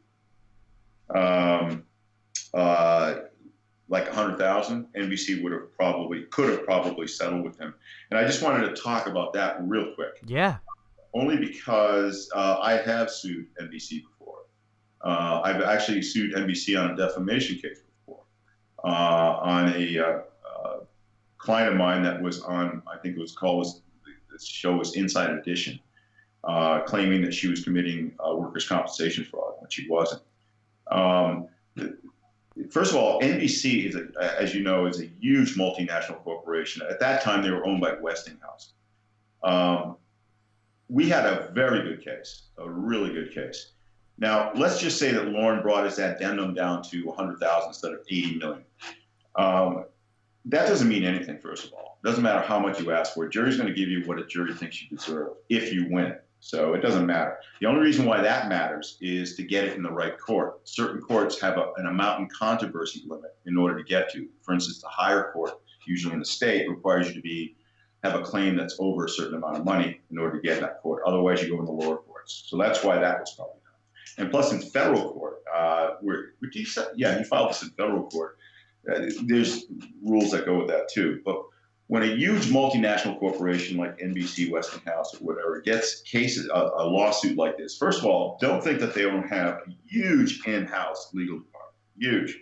S2: like $100,000, NBC could have probably settled with him. And I just wanted to talk about that real quick.
S1: Yeah.
S2: Only because I have sued NBC before. I've actually sued NBC on a defamation case before on a client of mine that was on, I think it was called, the show was Inside Edition, claiming that she was committing workers' compensation fraud when she wasn't. First of all, NBC as you know, is a huge multinational corporation. At that time, they were owned by Westinghouse. We had a very good case, a really good case. Now, let's just say that Lauren brought his addendum down to $100,000 instead of $80 million. That doesn't mean anything, first of all. It doesn't matter how much you ask for. A jury's going to give you what a jury thinks you deserve if you win. So it doesn't matter. The only reason why that matters is to get it in the right court. Certain courts have an amount in controversy limit in order to get to. For instance, the higher court, usually in the state, requires you to have a claim that's over a certain amount of money in order to get in that court. Otherwise, you go in the lower courts. So that's why that was probably done. And plus, in federal court, he filed this in federal court. There's rules that go with that too. But when a huge multinational corporation like NBC, Westinghouse, or whatever gets a lawsuit like this, first of all, don't think that they don't have a huge in-house legal department, huge,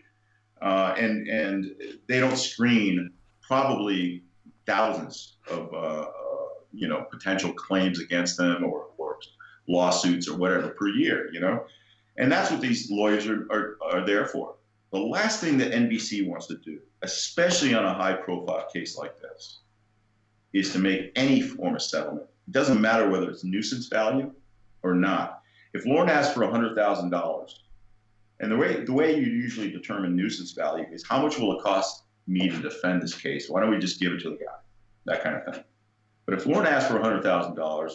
S2: and they don't screen probably thousands of potential claims against them or lawsuits or whatever per year, and that's what these lawyers are there for. The last thing that NBC wants to do, especially on a high-profile case like this, is to make any form of settlement. It doesn't matter whether it's nuisance value or not. If Lauren asks for $100,000, and the way you usually determine nuisance value is how much will it cost me to defend this case? Why don't we just give it to the guy? That kind of thing. But if Lauren asked for $100,000,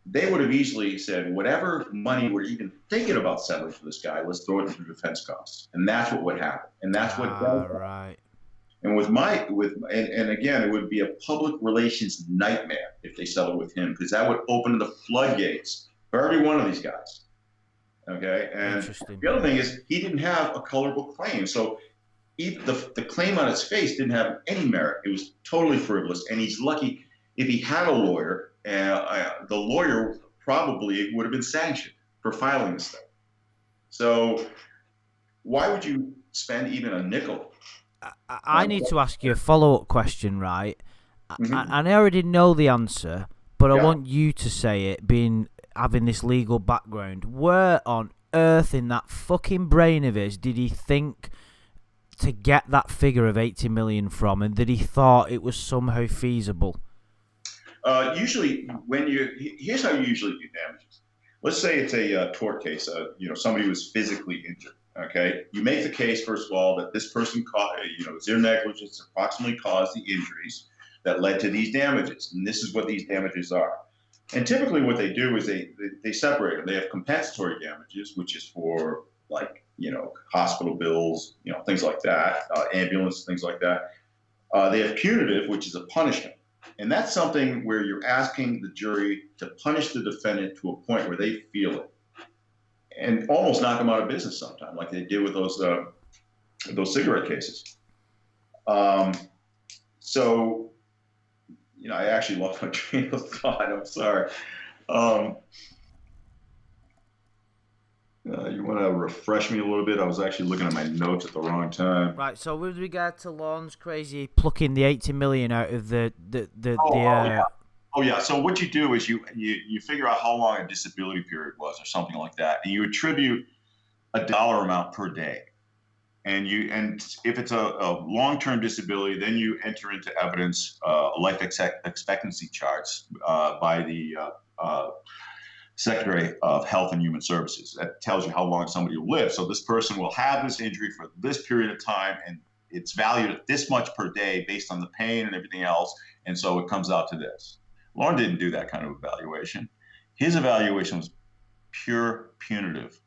S2: they would have easily said, whatever money we're even thinking about settling for this guy, let's throw it into defense costs. And that's what would happen. And that's what does.
S1: Right.
S2: And and again, it would be a public relations nightmare if they settled with him, because that would open the floodgates for every one of these guys. Okay. And the other thing is, he didn't have a colorable claim. So the claim on its face didn't have any merit. It was totally frivolous. And he's lucky if he had a lawyer. The lawyer probably would have been sanctioned for filing this thing. So why would you spend even a nickel?
S1: I need to ask you a follow-up question, right?
S2: Mm-hmm.
S1: And I already know the answer, but I want you to say it, having this legal background. Where on earth in that fucking brain of his did he think to get that figure of 80 million from, and that he thought it was somehow feasible?
S2: Usually, here's how you usually do damages. Let's say it's a tort case. Somebody was physically injured. Okay, you make the case first of all that this person it's their negligence approximately caused the injuries that led to these damages, and this is what these damages are. And typically, what they do is they separate them. They have compensatory damages, which is for hospital bills, things like that, ambulance, things like that. They have punitive, which is a punishment. And that's something where you're asking the jury to punish the defendant to a point where they feel it and almost knock them out of business sometime, like they did with those cigarette cases. I actually lost my train of thought. I'm sorry. You want to refresh me a little bit? I was actually looking at my notes at the wrong time.
S1: Right. So with regard to Lorne's crazy plucking the 80 million out of the
S2: Oh yeah. So what you do is you figure out how long a disability period was or something like that, and you attribute a dollar amount per day. And if it's a long-term disability, then you enter into evidence life expectancy charts by the Secretary of Health and Human Services. That tells you how long somebody will live. So this person will have this injury for this period of time, and it's valued at this much per day based on the pain and everything else. And so it comes out to this. Lorne didn't do that kind of evaluation. His evaluation was pure punitive.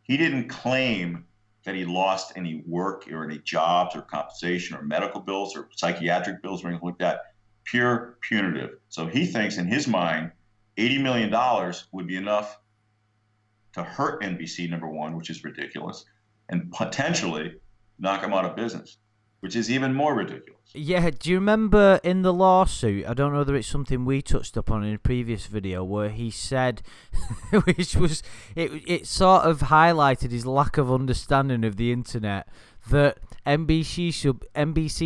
S2: He didn't claim that he lost any work or any jobs or compensation or medical bills or psychiatric bills or anything like that. Pure punitive. So he thinks in his mind, $80 million would be enough to hurt NBC, number one, which is ridiculous, and potentially knock him out of business, which is even more ridiculous.
S1: Yeah, do you remember in the lawsuit, I don't know whether it's something we touched upon in a previous video, where he said, which was, it sort of highlighted his lack of understanding of the internet, that NBC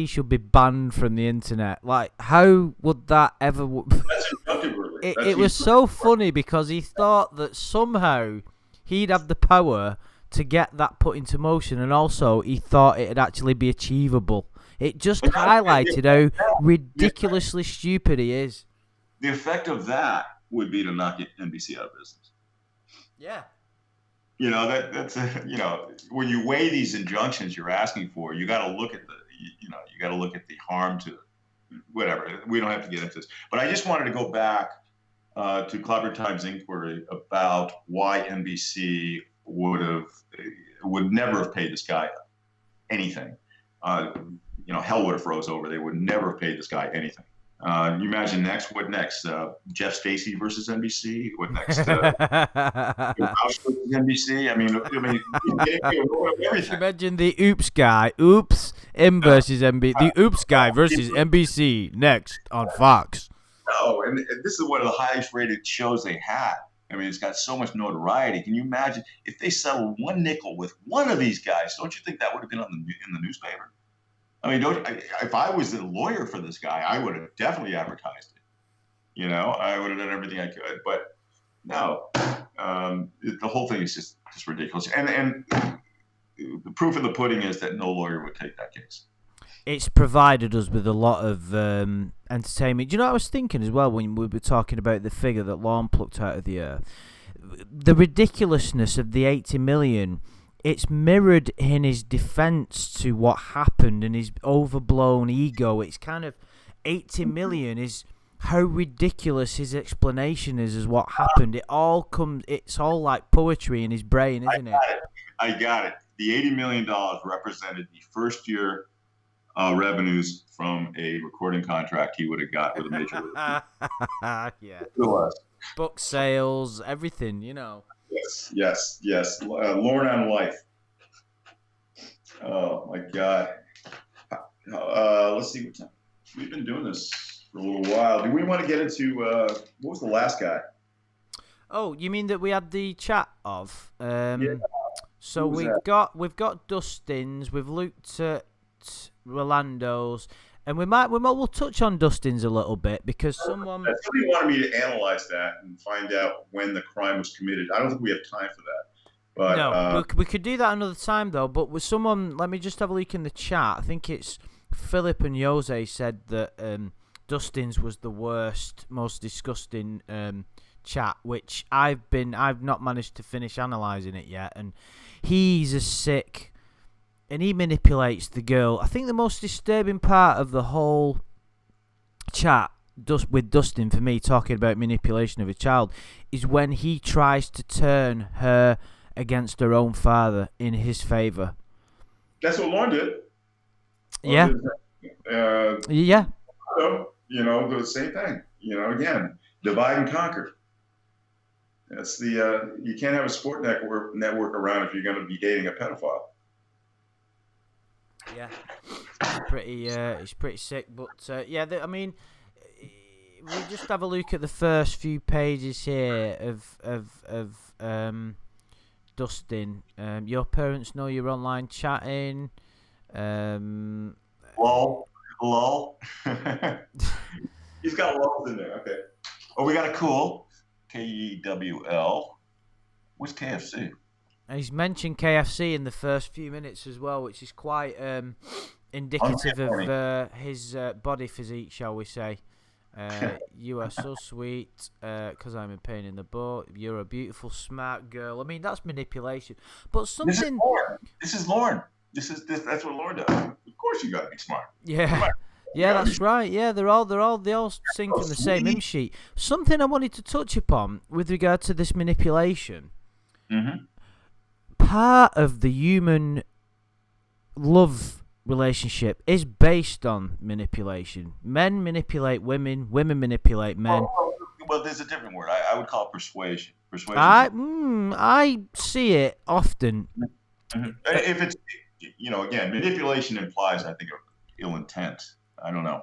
S1: should be banned from the internet. Like, how would that ever... It was so funny because he thought that somehow he'd have the power to get that put into motion, and also he thought it'd actually be achievable. It just highlighted how ridiculously stupid he is.
S2: The effect of that would be to knock NBC out of business.
S1: Yeah.
S2: That's when you weigh these injunctions you're asking for, you got to look at the harm to whatever. We don't have to get into this, but I just wanted to go back to Clobber Times' inquiry about why NBC would never have paid this guy anything. Hell would have froze over. They would never have paid this guy anything. You imagine what next? Jeff Stacy versus NBC? What next? NBC? I mean, everything.
S1: Imagine the Oops guy. Oops, M versus NBC. The Oops guy versus NBC next on Fox.
S2: No, and this is one of the highest rated shows they had. I mean, it's got so much notoriety. Can you imagine if they settled one nickel with one of these guys? Don't you think that would have been in the newspaper? I mean, if I was a lawyer for this guy, I would have definitely advertised it. I would have done everything I could. But no, the whole thing is just ridiculous. And the proof of the pudding is that no lawyer would take that case.
S1: It's provided us with a lot of entertainment. Do you know what I was thinking as well when we were talking about the figure that Lorne plucked out of the air? The ridiculousness of the 80 million, it's mirrored in his defence to what happened and his overblown ego. It's kind of 80 million is how ridiculous his explanation is as what happened. It's all like poetry in his brain, isn't it?
S2: I got it. The $80 million represented the first year revenues from a recording contract he would have got with a major label.
S1: Yeah.
S2: It was.
S1: Book sales, everything,
S2: Yes. Lorne on life. Oh my God. Let's see what time. We've been doing this for a little while. Do we want to get into what was the last guy?
S1: Oh, you mean that we had the chat of?
S2: Yeah.
S1: So we've got Dustin's. We've looked at Rolando's, and we'll touch on Dustin's a little bit because someone
S2: wanted me to analyze that and find out when the crime was committed. I don't think we have time for that. But
S1: no, we could do that another time though. But with someone, let me just have a look in the chat. I think it's Philip and Jose said that Dustin's was the worst, most disgusting chat, which I've not managed to finish analysing it yet, and he's a sick, and he manipulates the girl. I think the most disturbing part of the whole chat with Dustin, for me, talking about manipulation of a child, is when he tries to turn her against her own father in his favour.
S2: That's what Lauren did.
S1: Yeah. Yeah.
S2: You know, the same thing. You know, again, divide and conquer. That's the you can't have a support network around if you're going to be dating a pedophile.
S1: Yeah, it's pretty sick. But yeah, I mean, we just have a look at the first few pages here of Dustin. Your parents know you're online chatting.
S2: Lol. He's got lulls in there. Okay. Oh, we got a cool KEWL. What's KFC?
S1: He's mentioned KFC in the first few minutes as well, which is quite indicative of his body physique, shall we say. You are so sweet, because I'm a pain in the butt. You're a beautiful, smart girl. I mean, that's manipulation. But something...
S2: This is Lauren. That's what Lauren does. Of course you got to be smart.
S1: Yeah. Yeah, that's right. Yeah, they all sing from the same hymn sheet. Something I wanted to touch upon with regard to this manipulation.
S2: Mm-hmm.
S1: Part of the human love relationship is based on manipulation. Men manipulate women, women manipulate men.
S2: Well, there's a different word. I would call it persuasion.
S1: I see it often.
S2: Mm-hmm. If it's, you know, again, manipulation implies, I think, ill intent. I don't know.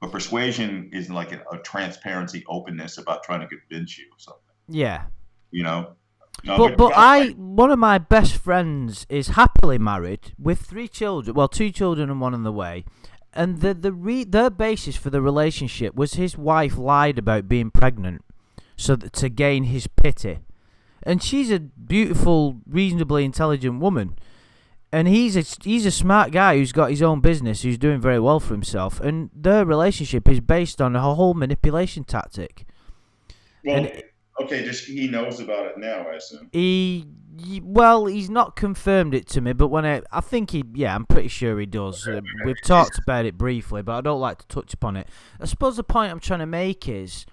S2: But persuasion is like a transparency, openness about trying to convince you of something.
S1: Yeah.
S2: You know?
S1: But one of my best friends is happily married with 3 children. Well, 2 children and 1 on the way. And their basis for the relationship was his wife lied about being pregnant so that to gain his pity. And she's a beautiful, reasonably intelligent woman. And he's a smart guy who's got his own business, who's doing very well for himself. And their relationship is based on a whole manipulation tactic.
S2: Well, okay, just he knows about it now, I assume.
S1: He's not confirmed it to me, but I'm pretty sure he does. We've talked about it briefly, but I don't like to touch upon it. I suppose the point I'm trying to make is,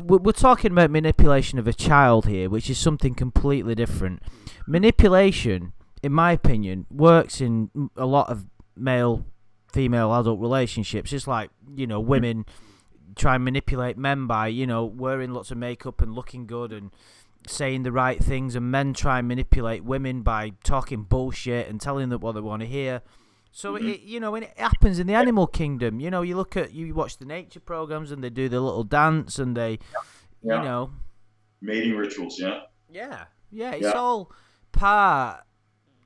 S1: we're talking about manipulation of a child here, which is something completely different. Manipulation, in my opinion, works in a lot of male-female adult relationships. It's like, you know, women try and manipulate men by, you know, wearing lots of makeup and looking good and saying the right things, and men try and manipulate women by talking bullshit and telling them what they want to hear. So it happens in the animal kingdom. You know, you watch the nature programs and they do the little dance and they, you know,
S2: mating rituals.
S1: Yeah. It's all part.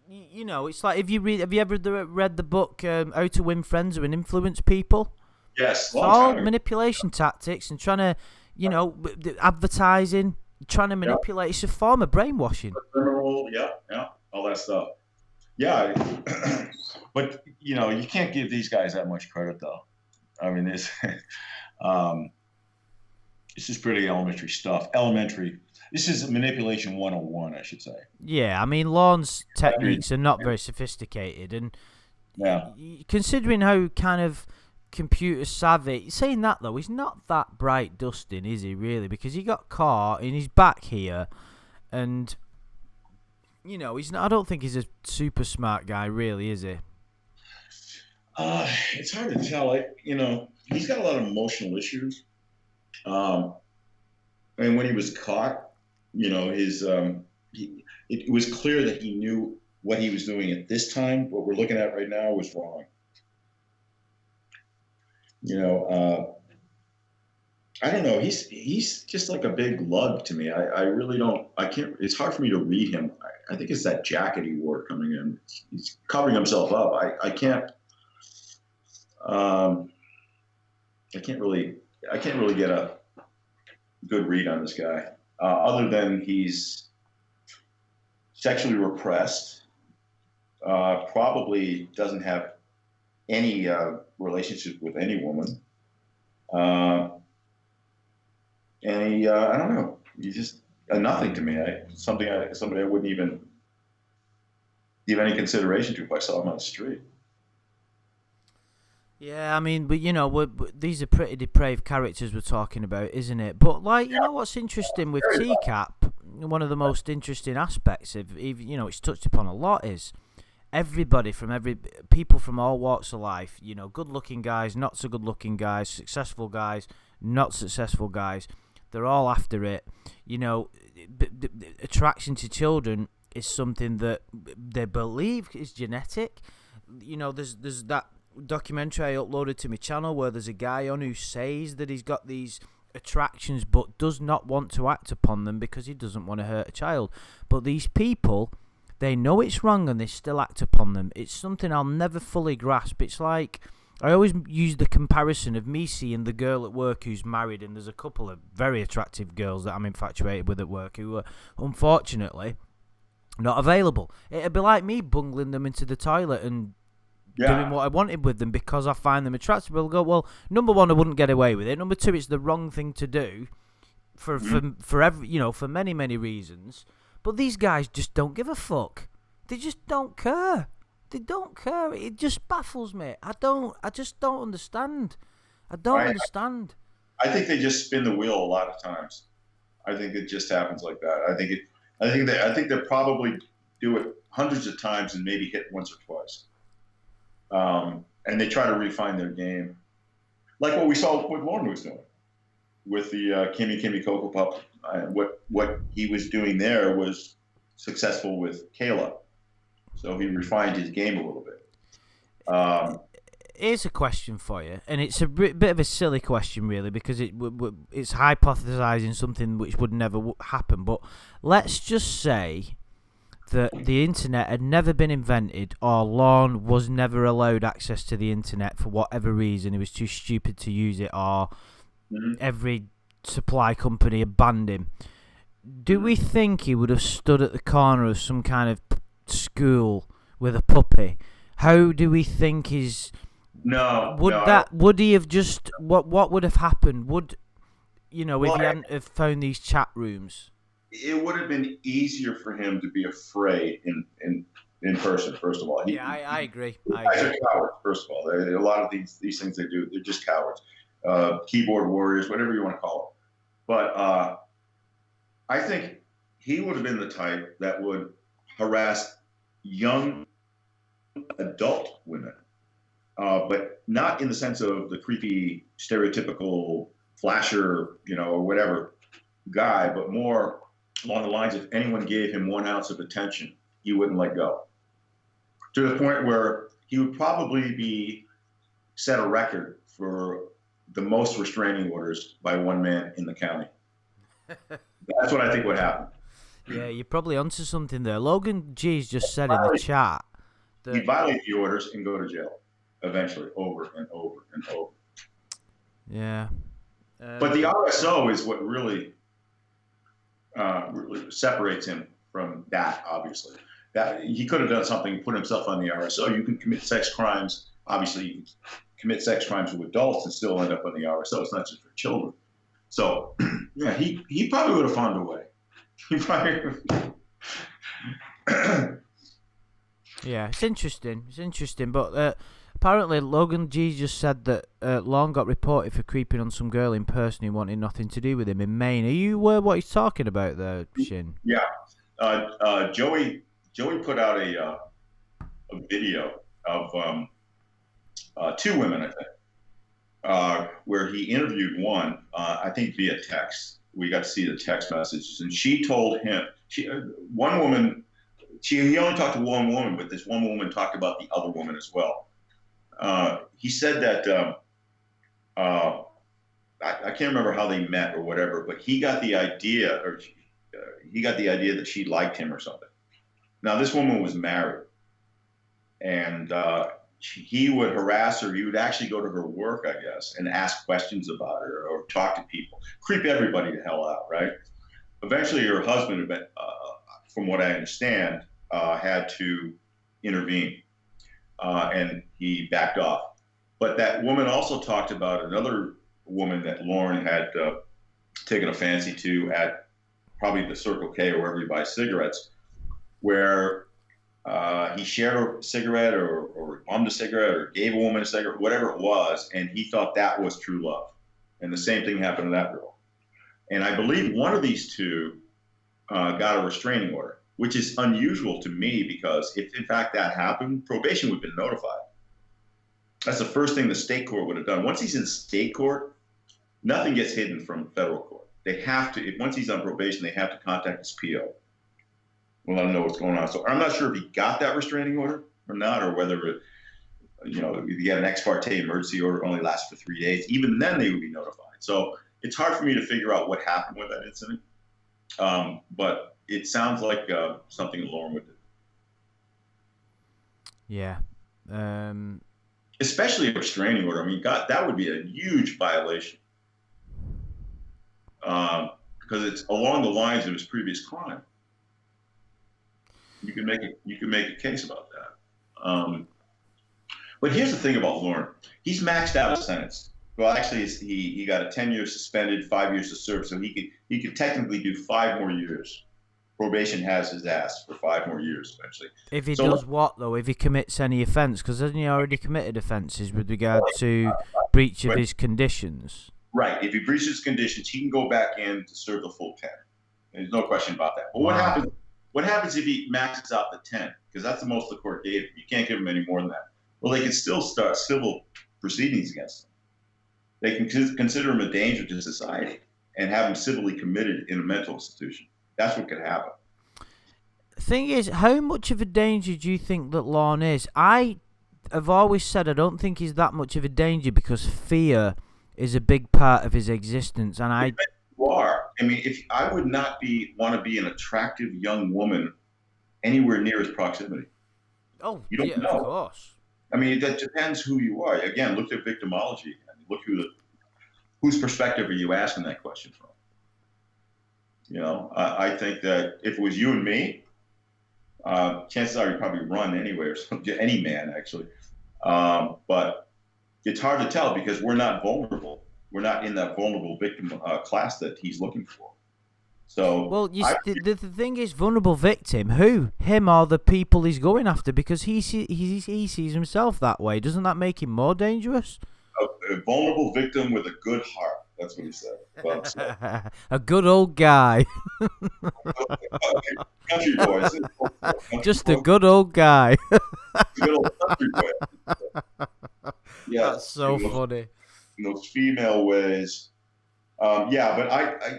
S1: You know, it's like have you ever read the book How to Win Friends and Influence People?
S2: Yes.
S1: It's all manipulation tactics and trying to, you know, advertising, trying to manipulate. It's a form of brainwashing.
S2: Yeah, all that stuff. Yeah, but you know, you can't give these guys that much credit, though. I mean, this is pretty elementary stuff. This is manipulation 101, I should say.
S1: Yeah, I mean, Lorne's techniques are not very sophisticated, and considering how kind of computer savvy. Saying that though, he's not that bright, Dustin, is he really? Because he got caught and he's back here, and you know, he's not. I don't think he's a super smart guy, really, is he?
S2: It's hard to tell. You know, he's got a lot of emotional issues. And when he was caught, you know, it was clear that he knew what he was doing at this time. What we're looking at right now was wrong. You know, I don't know. He's just like a big lug to me. I really don't. I can't. It's hard for me to read him. I think it's that jacket he wore coming in. He's covering himself up. I can't. I can't really get a good read on this guy. Other than he's sexually repressed, probably doesn't have any relationship with any woman. Uh, and I don't know, he's just nothing to me. Somebody I wouldn't even give any consideration to if I saw him on the street.
S1: Yeah, I mean, but these are pretty depraved characters we're talking about, isn't it? But like, what's interesting with TCAP, one of the most interesting aspects of, even it's touched upon a lot, is everybody people from all walks of life. Good-looking guys, not so good-looking guys, successful guys, not successful guys. They're all after it. Attraction to children is something that they believe is genetic. There's that documentary I uploaded to my channel where there's a guy on who says that he's got these attractions but does not want to act upon them because he doesn't want to hurt a child. But these people, they know it's wrong and they still act upon them. It's something I'll never fully grasp. It's like, I always use the comparison of me seeing the girl at work who's married, and there's a couple of very attractive girls that I'm infatuated with at work who are unfortunately not available. It'd be like me bungling them into the toilet and doing what I wanted with them because I find them attractive. I'll go, well, number one, I wouldn't get away with it. Number two, it's the wrong thing to do for many, many reasons. But these guys just don't give a fuck. They just don't care. They don't care. It just baffles me. I just don't understand. I don't understand.
S2: I think they just spin the wheel a lot of times. I think it just happens like that. I think they probably do it hundreds of times and maybe hit once or twice. And they try to refine their game, like what we saw what Lauren was doing with the Kimmy Cocoa Pup. What he was doing there was successful with Koala, so he refined his game a little bit.
S1: Here's a question for you, and it's a bit of a silly question, really, because it's hypothesizing something which would never happen. But let's just say that the internet had never been invented, or Lorne was never allowed access to the internet for whatever reason. He was too stupid to use it, or every supply company had banned him. Do we think he would have stood at the corner of some kind of school with a puppy? How do we think his... Would he have just... What would have happened? If he hadn't have found these chat rooms?
S2: It would have been easier for him to be afraid in person. First of all,
S1: I agree.
S2: Guys are cowards. First of all, a lot of these things they do, they're just cowards, keyboard warriors, whatever you want to call them. But I think he would have been the type that would harass young adult women, but not in the sense of the creepy, stereotypical flasher, or whatever guy, but more along the lines of anyone gave him 1 ounce of attention, he wouldn't let go. To the point where he would probably be set a record for the most restraining orders by one man in the county. That's what I think would happen.
S1: Yeah, you're probably onto something there. Logan G's just said in the chat that
S2: he'd violate the orders and go to jail eventually, over and over and over.
S1: Yeah.
S2: But the RSO is what really separates him from that, obviously. That he could have done something, put himself on the RSO. You can commit sex crimes. Obviously, you can commit sex crimes with adults and still end up on the RSO. It's not just for children. So, yeah, he probably would have found a way. He probably...
S1: Yeah, it's interesting. But apparently, Logan G just said that Lorne got reported for creeping on some girl in person who wanted nothing to do with him in Maine. Are you aware what he's talking about there, Shin?
S2: Yeah. Joey put out a video of 2 women, I think, where he interviewed one, I think via text. We got to see the text messages, and she told him, he only talked to one woman, but this one woman talked about the other woman as well. He said that I can't remember how they met or whatever, but he got the idea, that she liked him or something. Now, this woman was married, and he would harass her. He would actually go to her work, I guess, and ask questions about her or talk to people, creep everybody the hell out, right? Eventually, her husband, from what I understand, had to intervene. and he backed off. But that woman also talked about another woman that Lauren had taken a fancy to at probably the Circle K or wherever you buy cigarettes, where he shared a cigarette or bummed a cigarette or gave a woman a cigarette, whatever it was, and he thought that was true love. And the same thing happened to that girl. And I believe one of these two got a restraining order, which is unusual to me because if in fact that happened, probation would have been notified. That's the first thing the state court would have done. Once he's in state court, nothing gets hidden from federal court. They have to, once he's on probation, they have to contact his PO. We'll let him know what's going on. So I'm not sure if he got that restraining order or not, or whether, if he had an ex parte emergency order only lasts for 3 days. Even then, they would be notified. So it's hard for me to figure out what happened with that incident. But it sounds like something that Lauren would do.
S1: Yeah.
S2: Especially a restraining order. I mean, God, that would be a huge violation. Because it's along the lines of his previous crime. You can make a case about that. But here's the thing about Lauren. He's maxed out his sentence. Well, actually, he got a 10-year suspended, 5 years to serve, so he could technically do 5 more years. Probation has his ass for 5 more years, eventually.
S1: If he does what, though? If he commits any offence? Because hasn't he already committed offences with regard to breach of his conditions?
S2: Right. If he breaches conditions, he can go back in to serve the full 10. There's no question about that. But what happens if he maxes out the 10? Because that's the most the court gave him. You can't give him any more than that. Well, they can still start civil proceedings against him. They can consider him a danger to society and have him civilly committed in a mental institution. That's what could happen.
S1: Thing is, how much of a danger do you think that Lorne is? I have always said I don't think he's that much of a danger because fear is a big part of his existence. And
S2: You are. I mean, if I would not want to be an attractive young woman anywhere near his proximity.
S1: Oh,
S2: you don't know.
S1: Of course.
S2: I mean, that depends who you are. Again, look at victimology. Look whose perspective are you asking that question from? I think that if it was you and me, chances are you'd probably run anyway, or something, any man actually. But it's hard to tell because we're not vulnerable. We're not in that vulnerable victim class that he's looking for. So,
S1: well, the thing is, vulnerable victim. Who? Him or the people he's going after? Because he sees himself that way. Doesn't that make him more dangerous?
S2: A vulnerable victim with a good heart. That's what he said. Well, so.
S1: A good old guy.
S2: Country boys.
S1: Just a good old guy.
S2: Good old country boy. Yeah,
S1: that's so funny.
S2: In those female ways. Yeah, but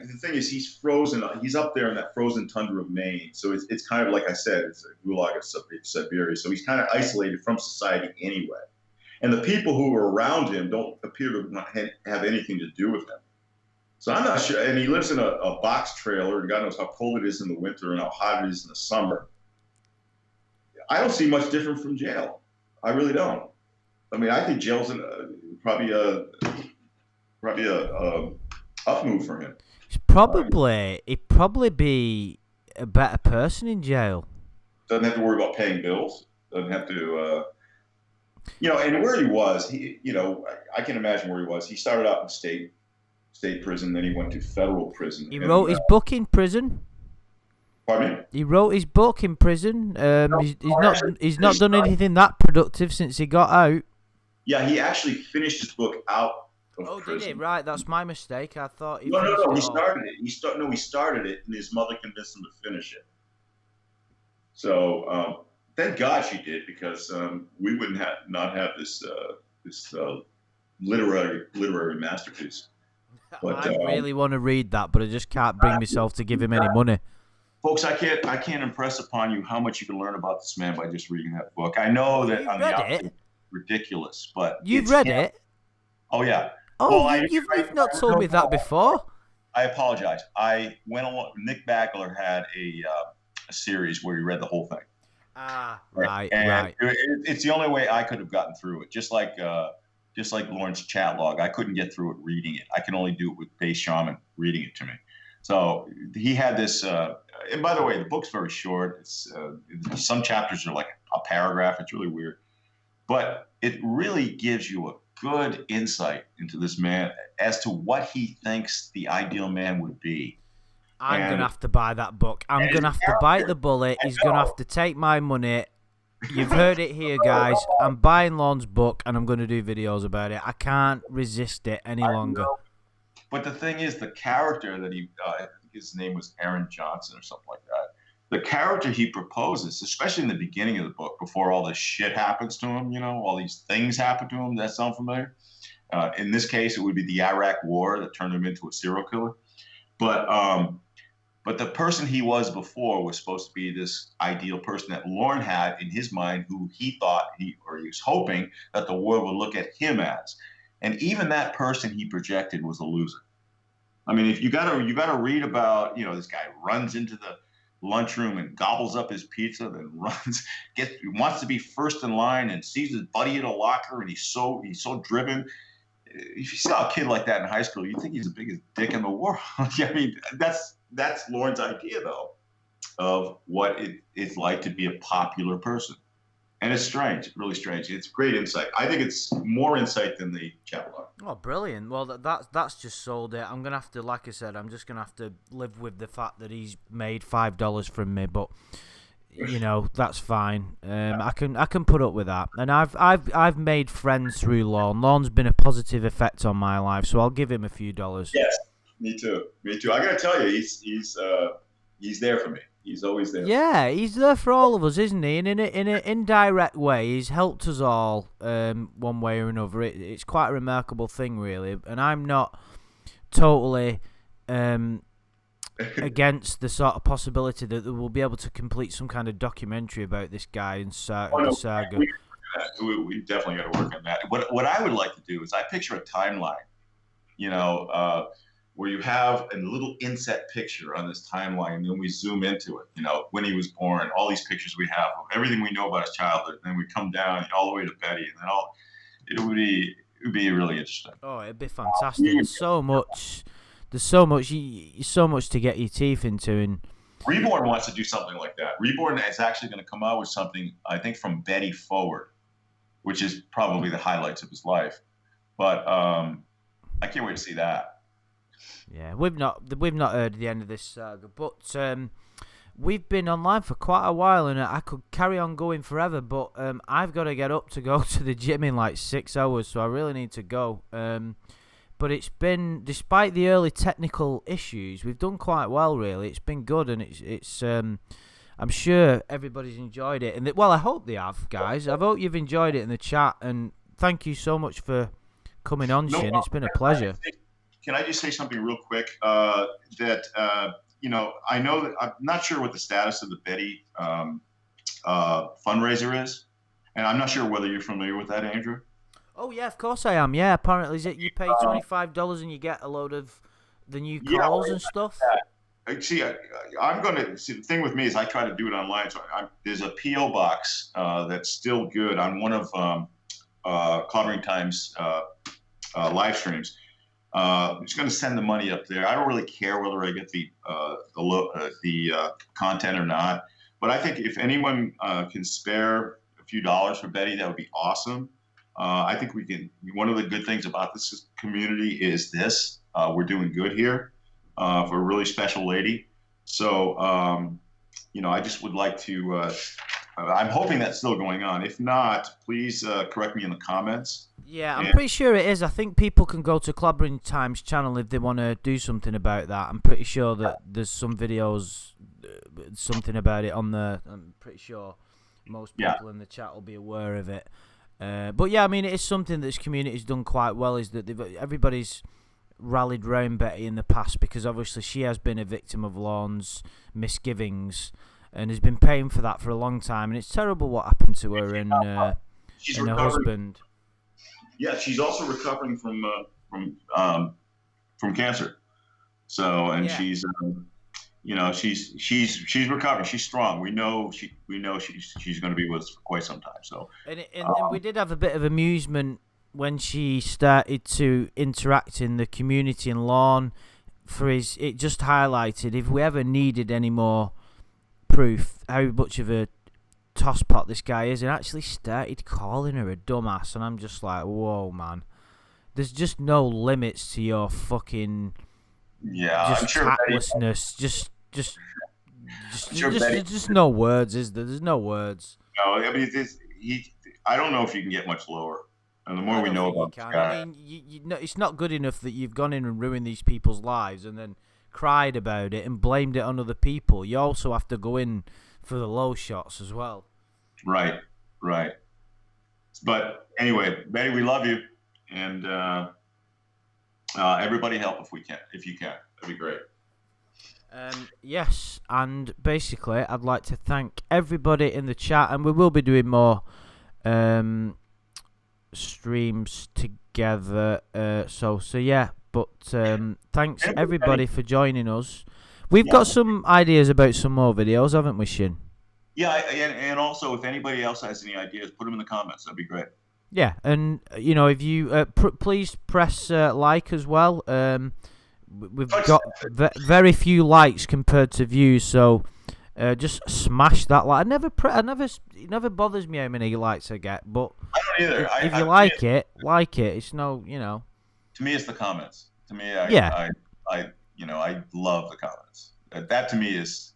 S2: the thing is, he's frozen. He's up there in that frozen tundra of Maine. So it's kind of like I said, it's a gulag of Siberia. So he's kind of isolated from society anyway. And the people who are around him don't appear to have anything to do with him. So I'm not sure. And he lives in a box trailer, and God knows how cold it is in the winter and how hot it is in the summer. I don't see much different from jail. I really don't. I mean, I think jail's probably a up move for him.
S1: He'd probably be a better person in jail.
S2: Doesn't have to worry about paying bills. Doesn't have to, and where he was, I can imagine where he was. He started out in state prison, then he went to federal prison.
S1: He wrote his book in prison.
S2: Pardon me?
S1: He wrote his book in prison. He's not done anything that productive since he got out.
S2: Yeah, he actually finished his book out of prison.
S1: Did he? Right, that's my mistake. I thought he
S2: No, he started it. He started it, and his mother convinced him to finish it. So thank God she did, because we wouldn't not have this literary masterpiece. But,
S1: I really want to read that, but I just can't bring myself to give him any money.
S2: Folks, I can't impress upon you how much you can learn about this man by just reading that book. I know that on the outside it's ridiculous, but
S1: you've read it.
S2: Oh yeah.
S1: Oh, well, you've not told me that before.
S2: I apologize. I went along. Nick Bagler had a series where he read the whole thing.
S1: Right.
S2: It's the only way I could have gotten through it. Just like Lauren's chat log, I couldn't get through it reading it. I can only do it with Base Shaman reading it to me. So he had this. And by the way, the book's very short. It's some chapters are like a paragraph. It's really weird. but it really gives you a good insight into this man as to what he thinks the ideal man would be.
S1: I'm going to
S2: And,
S1: have to buy that book. I'm
S2: and
S1: going
S2: his
S1: to have to bite the
S2: character,
S1: bullet.
S2: I
S1: He's going to have
S2: know.
S1: to take my money. You've heard it here, guys. I'm buying Lon's book, and I'm going to do videos about it. I can't resist it any longer.
S2: But the thing is, the character that I think his name was Aaron Johnson or something like that. The character he proposes, especially in the beginning of the book, before all this shit happens to him, all these things happen to him that sound familiar. In this case, it would be the Iraq War that turned him into a serial killer. But but the person he was before was supposed to be this ideal person that Lorne had in his mind, who he thought he was hoping that the world would look at him as. And even that person he projected was a loser. I mean, if you gotta read about, this guy runs into the lunchroom and gobbles up his pizza, then wants to be first in line and sees his buddy in a locker, and he's so driven. If you saw a kid like that in high school, you'd think he's the biggest dick in the world. I mean, that's Lauren's idea, though, of what it's like to be a popular person. And it's strange, really strange. It's great insight. I think it's more insight than the chapter.
S1: Oh, brilliant. Well, that's just sold it. I'm going to have to, like I said, I'm just going to have to live with the fact that he's made $5 from me, but, that's fine. I can put up with that. And I've made friends through Lorne. Lorne's been a positive effect on my life, so I'll give him a few dollars.
S2: Yes, me too. I got to tell you, he's there for me. He's always there.
S1: Yeah, he's there for all of us, isn't he? And in an indirect way, he's helped us all one way or another. It's quite a remarkable thing, really. And I'm not totally against the sort of possibility that we'll be able to complete some kind of documentary about this guy and the saga.
S2: We definitely got to work on that. What I would like to do is I picture a timeline, where you have a little inset picture on this timeline, and then we zoom into it, when he was born, all these pictures we have of everything we know about his childhood, and then we come down all the way to Betty, and then it would be really interesting.
S1: Oh, it'd be fantastic. There's so much to get your teeth into. And
S2: Reborn wants to do something like that. Reborn is actually going to come out with something, I think, from Betty forward, which is probably the highlights of his life. But I can't wait to see that.
S1: Yeah, we've not heard the end of this saga, but we've been online for quite a while, and I could carry on going forever, but I've got to get up to go to the gym in like 6 hours, so I really need to go. But it's been, despite the early technical issues, we've done quite well, really. It's been good, and it's I'm sure everybody's enjoyed it, and I hope they have, guys. I hope you've enjoyed it in the chat, and thank you so much for coming on, Shin. It's been a pleasure.
S2: Can I just say something real quick? I know that I'm not sure what the status of the Betty fundraiser is, and I'm not sure whether you're familiar with that, Andrew.
S1: Oh yeah, of course I am. Yeah, apparently you pay $25 and you get a load of the new calls and stuff.
S2: I'm going to see, the thing with me is I try to do it online. So there's a PO box that's still good on one of Clobbering Time's live streams. I'm just going to send the money up there. I don't really care whether I get the content or not. But I think if anyone can spare a few dollars for Betty, that would be awesome. I think we can. One of the good things about this community is this: we're doing good here for a really special lady. So, I just would like to. I'm hoping that's still going on. If not, please correct me in the comments.
S1: Yeah, I'm pretty sure it is. I think people can go to Clobbering Time's channel if they want to do something about that. I'm pretty sure that there's some videos, something about it on there. I'm pretty sure most people in the chat will be aware of it. But yeah, I mean, it is something that this community's done quite well, is that everybody's rallied round Betty in the past, because obviously she has been a victim of Lorne's misgivings and has been paying for that for a long time, and it's terrible what happened to her and her husband.
S2: Yeah, she's also recovering from cancer. So, and she's she's recovering. She's strong. We know she's going to be with us for quite some time. So, and
S1: we did have a bit of amusement when she started to interact in the community and Lorne. It just highlighted, if we ever needed any more proof how much of a tosspot this guy is, and actually started calling her a dumbass, and I'm just like, whoa, man. There's just no limits to your fucking
S2: I'm sure
S1: tactlessness. Just no words, is there? There's no words.
S2: No, I mean, I don't know if you can get much lower. And the more we know about this guy,
S1: I mean, you know, it's not good enough that you've gone in and ruined these people's lives and then cried about it and blamed it on other people. You also have to go in for the low shots as well.
S2: Right. But anyway, Betty, we love you, and everybody help if you can. That'd be great.
S1: Yes, and basically, I'd like to thank everybody in the chat, and we will be doing more streams together. So yeah. But thanks everybody for joining us. We've got some ideas about some more videos, haven't we, Shin?
S2: Yeah, and also if anybody else has any ideas, put them in the comments. That'd be great.
S1: Yeah, and you know, if you please press like as well. We've got very few likes compared to views, so just smash that like. It never bothers me how many likes I get, but
S2: I don't either.
S1: If you like it. It's no, you know.
S2: To me, it's the comments. To me, I love the comments. That to me is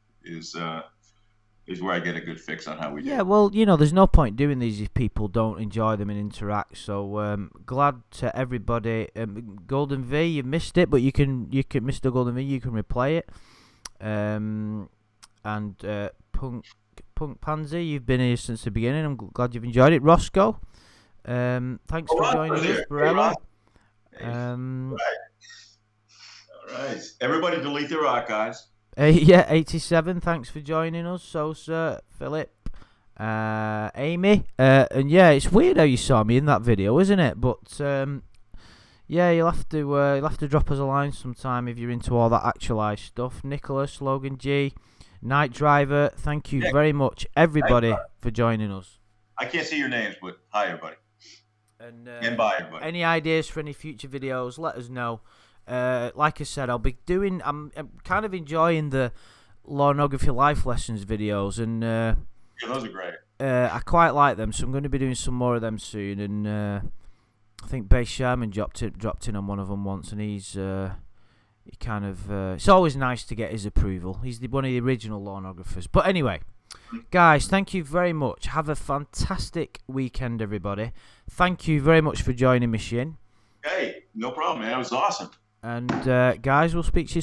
S2: where I get a good fix on how we do.
S1: Yeah, well, you know, there's no point doing these if people don't enjoy them and interact. So glad to everybody. Golden V, you missed it, but you can Mr. Golden V, you can replay it. And Punk Pansy, you've been here since the beginning. I'm glad you've enjoyed it. Roscoe, thanks for joining us, Barella.
S2: All right. Everybody delete their archives.
S1: 87, thanks for joining us. Sosa, Philip, Amy. And yeah, it's weird how you saw me in that video, isn't it? But yeah, you'll have to drop us a line sometime if you're into all that actualized stuff. Nicholas, Logan G, Night Driver, thank you very much, everybody, for joining us.
S2: I can't see your names, but hi, everybody. And bye, everybody.
S1: Any ideas for any future videos, let us know. Like I said, I'm kind of enjoying the Lornography Life Lessons videos, and
S2: yeah, those are great.
S1: I quite like them, so I'm going to be doing some more of them soon. And I think Bay Shaman dropped in on one of them once, and he kind of it's always nice to get his approval. He's one of the original Lornographers. But anyway, guys, thank you very much. Have a fantastic weekend, everybody. Thank you very much for joining me, Shin.
S2: Hey, no problem, man. It was awesome.
S1: And guys, we'll speak to you